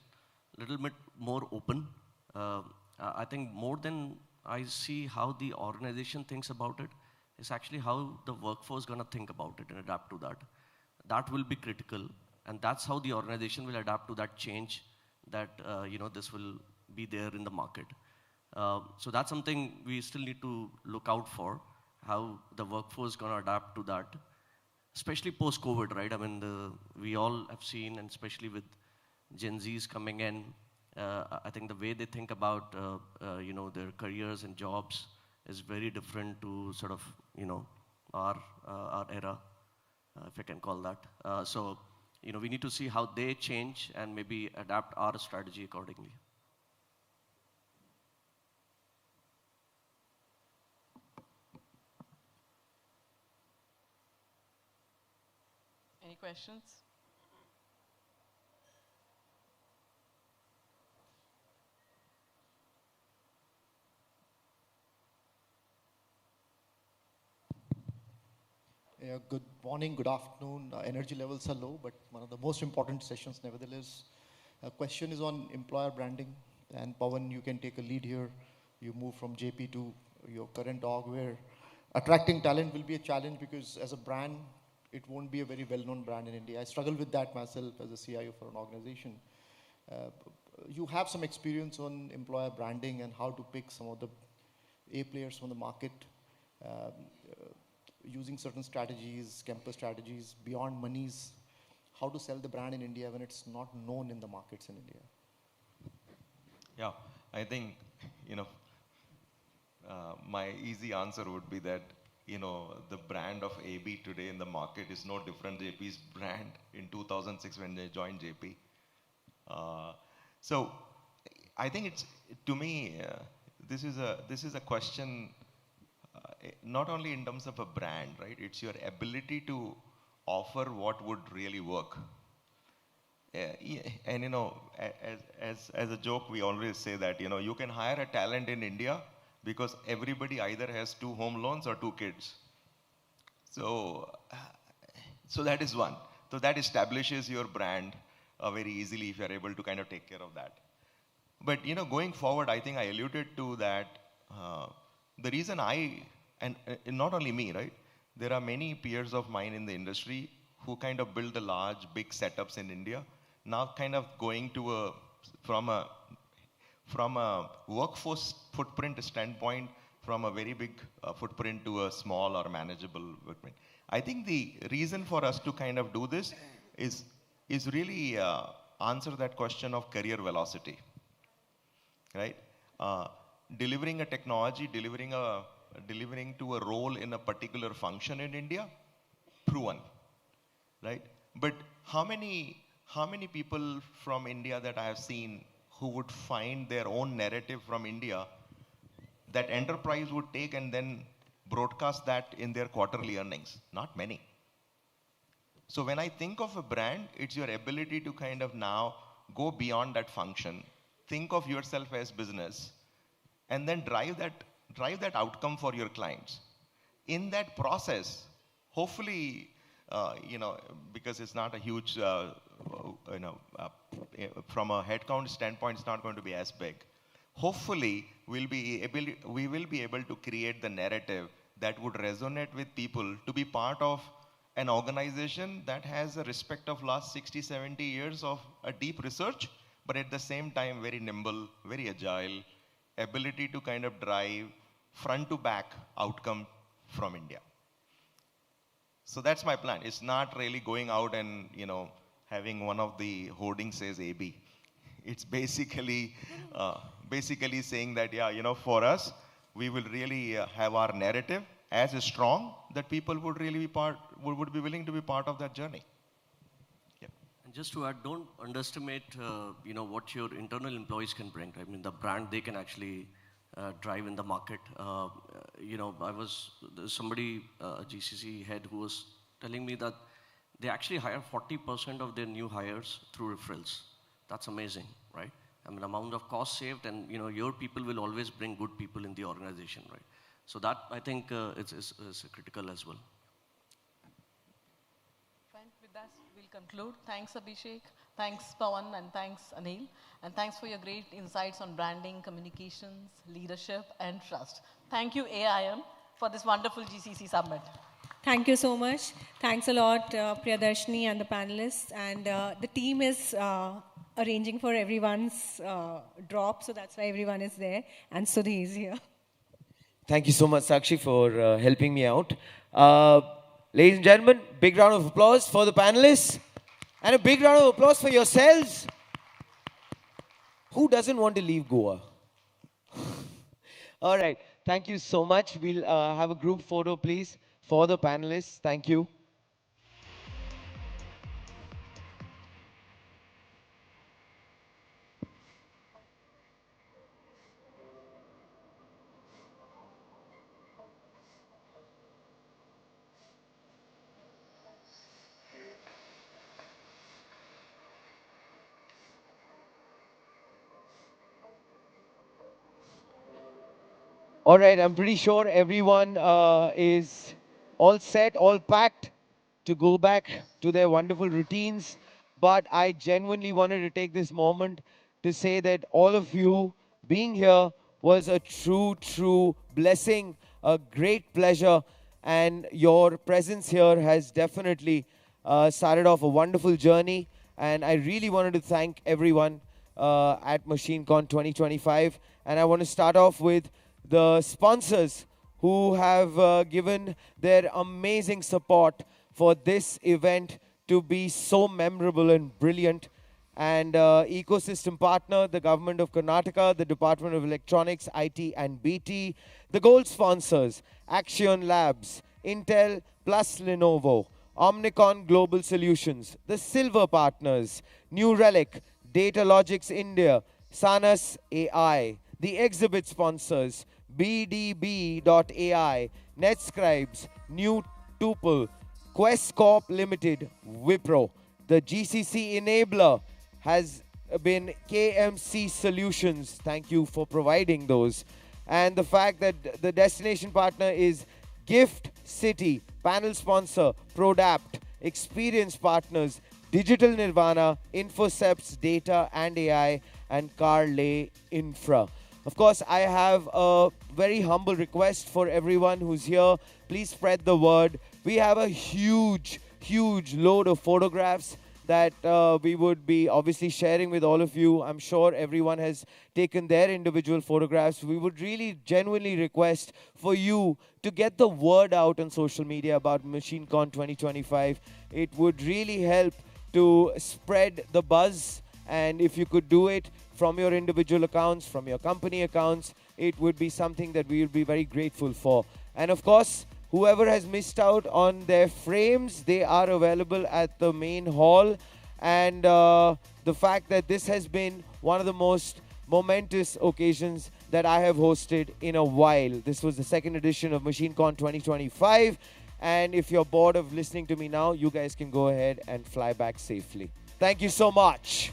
a little bit more open. I think more than I see how the organization thinks about it, is actually how the workforce going to think about it and adapt to that. That will be critical, and that's how the organization will adapt to that change that, this will be there in the market. So that's something we still need to look out for, how the workforce is going to adapt to that, especially post-COVID, right? I mean, we all have seen, and especially with Gen Zs coming in, I think the way they think about, their careers and jobs is very different to sort of, our era, if I can call that. So, we need to see how they change and maybe adapt our strategy accordingly. Any questions? Yeah, good morning, good afternoon. Energy levels are low, but one of the most important sessions nevertheless. Question is on employer branding. And Pawan, you can take a lead here. You move from JP to your current org, where attracting talent will be a challenge because as a brand, it won't be a very well-known brand in India. I struggle with that myself as a CIO for an organization. You have some experience on employer branding and how to pick some of the A players from the market. Using certain strategies, campus strategies, beyond monies, how to sell the brand in India when it's not known in the markets in India? Yeah, I think, my easy answer would be that, the brand of AB today in the market is no different than JP's brand in 2006 when they joined JP. So I think it's, to me, this is a question not only in terms of a brand, right? It's your ability to offer what would really work. And as a joke, we always say that you can hire a talent in India because everybody either has 2 home loans or 2 kids. So that is one. So that establishes your brand very easily if you are able to kind of take care of that. But going forward, I think I alluded to that. The reason and not only me, right? There are many peers of mine in the industry who kind of build the large, big setups in India. Now kind of going to from a workforce footprint standpoint, from a very big footprint to a small or manageable footprint. I think the reason for us to kind of do this is really answer that question of career velocity, right? Delivering a technology, delivering to a role in a particular function in India, proven, right? But how many people from India that I have seen who would find their own narrative from India that enterprise would take and then broadcast that in their quarterly earnings? Not many. So when I think of a brand, it's your ability to kind of now go beyond that function, think of yourself as business, and then drive that outcome for your clients. In that process, hopefully, because it's not a huge, from a headcount standpoint, it's not going to be as big. Hopefully, we will be able to create the narrative that would resonate with people to be part of an organization that has a respect of last 60, 70 years of a deep research, but at the same time, very nimble, very agile, ability to kind of drive front to back outcome from India. So that's my plan. It's not really going out and, having one of the hoardings says AB. It's basically saying that, for us, we will really have our narrative as strong that people would really would be willing to be part of that journey. Yeah. And just to add, don't underestimate, what your internal employees can bring. I mean, the brand they can actually drive in the market. There's somebody, a GCC head, who was telling me that they actually hire 40% of their new hires through referrals. That's amazing, right? I mean, amount of cost saved, and your people will always bring good people in the organization, right? So that, I think, is critical as well. Fine. With that, we'll conclude. Thanks, Abhishek. Thanks, Pawan, and thanks, Anil. And thanks for your great insights on branding, communications, leadership, and trust. Thank you, AIM, for this wonderful GCC Summit. Thank you so much. Thanks a lot, Priyadarshini and the panelists. And the team is arranging for everyone's drop, so that's why everyone is there. And Sudhi is here. Thank you so much, Sakshi, for helping me out. Ladies and gentlemen, big round of applause for the panelists. And a big round of applause for yourselves. Who doesn't want to leave Goa? All right. Thank you so much. We'll have a group photo, please, for the panelists. Thank you. All right, I'm pretty sure everyone is all set, all packed to go back to their wonderful routines. But I genuinely wanted to take this moment to say that all of you being here was a true blessing, a great pleasure. And your presence here has definitely started off a wonderful journey. And I really wanted to thank everyone at MachineCon 2025. And I want to start off with the sponsors who have given their amazing support for this event to be so memorable and brilliant. And ecosystem partner, the Government of Karnataka, the Department of Electronics, IT and BT. The gold sponsors, Action Labs, Intel plus Lenovo, Omnicon Global Solutions. The silver partners, New Relic, Data Logics India, Sanas AI. The exhibit sponsors, BDB.ai, NetScribes, New Tuple, Quest Corp Limited, Wipro. The GCC enabler has been KMC Solutions. Thank you for providing those. And the fact that the destination partner is Gift City, panel sponsor, Prodapt, experience partners, Digital Nirvana, Infocepts, Data and AI, and Carlay Infra. Of course, I have a very humble request for everyone who's here. Please spread the word. We have a huge load of photographs that we would be obviously sharing with all of you. I'm sure everyone has taken their individual photographs. We would really genuinely request for you to get the word out on social media about MachineCon 2025. It would really help to spread the buzz, and if you could do it from your individual accounts, from your company accounts, it would be something that we would be very grateful for. And of course, whoever has missed out on their frames, they are available at the main hall. And the fact that this has been one of the most momentous occasions that I have hosted in a while. This was the second edition of MachineCon 2025. And if you're bored of listening to me now, you guys can go ahead and fly back safely. Thank you so much.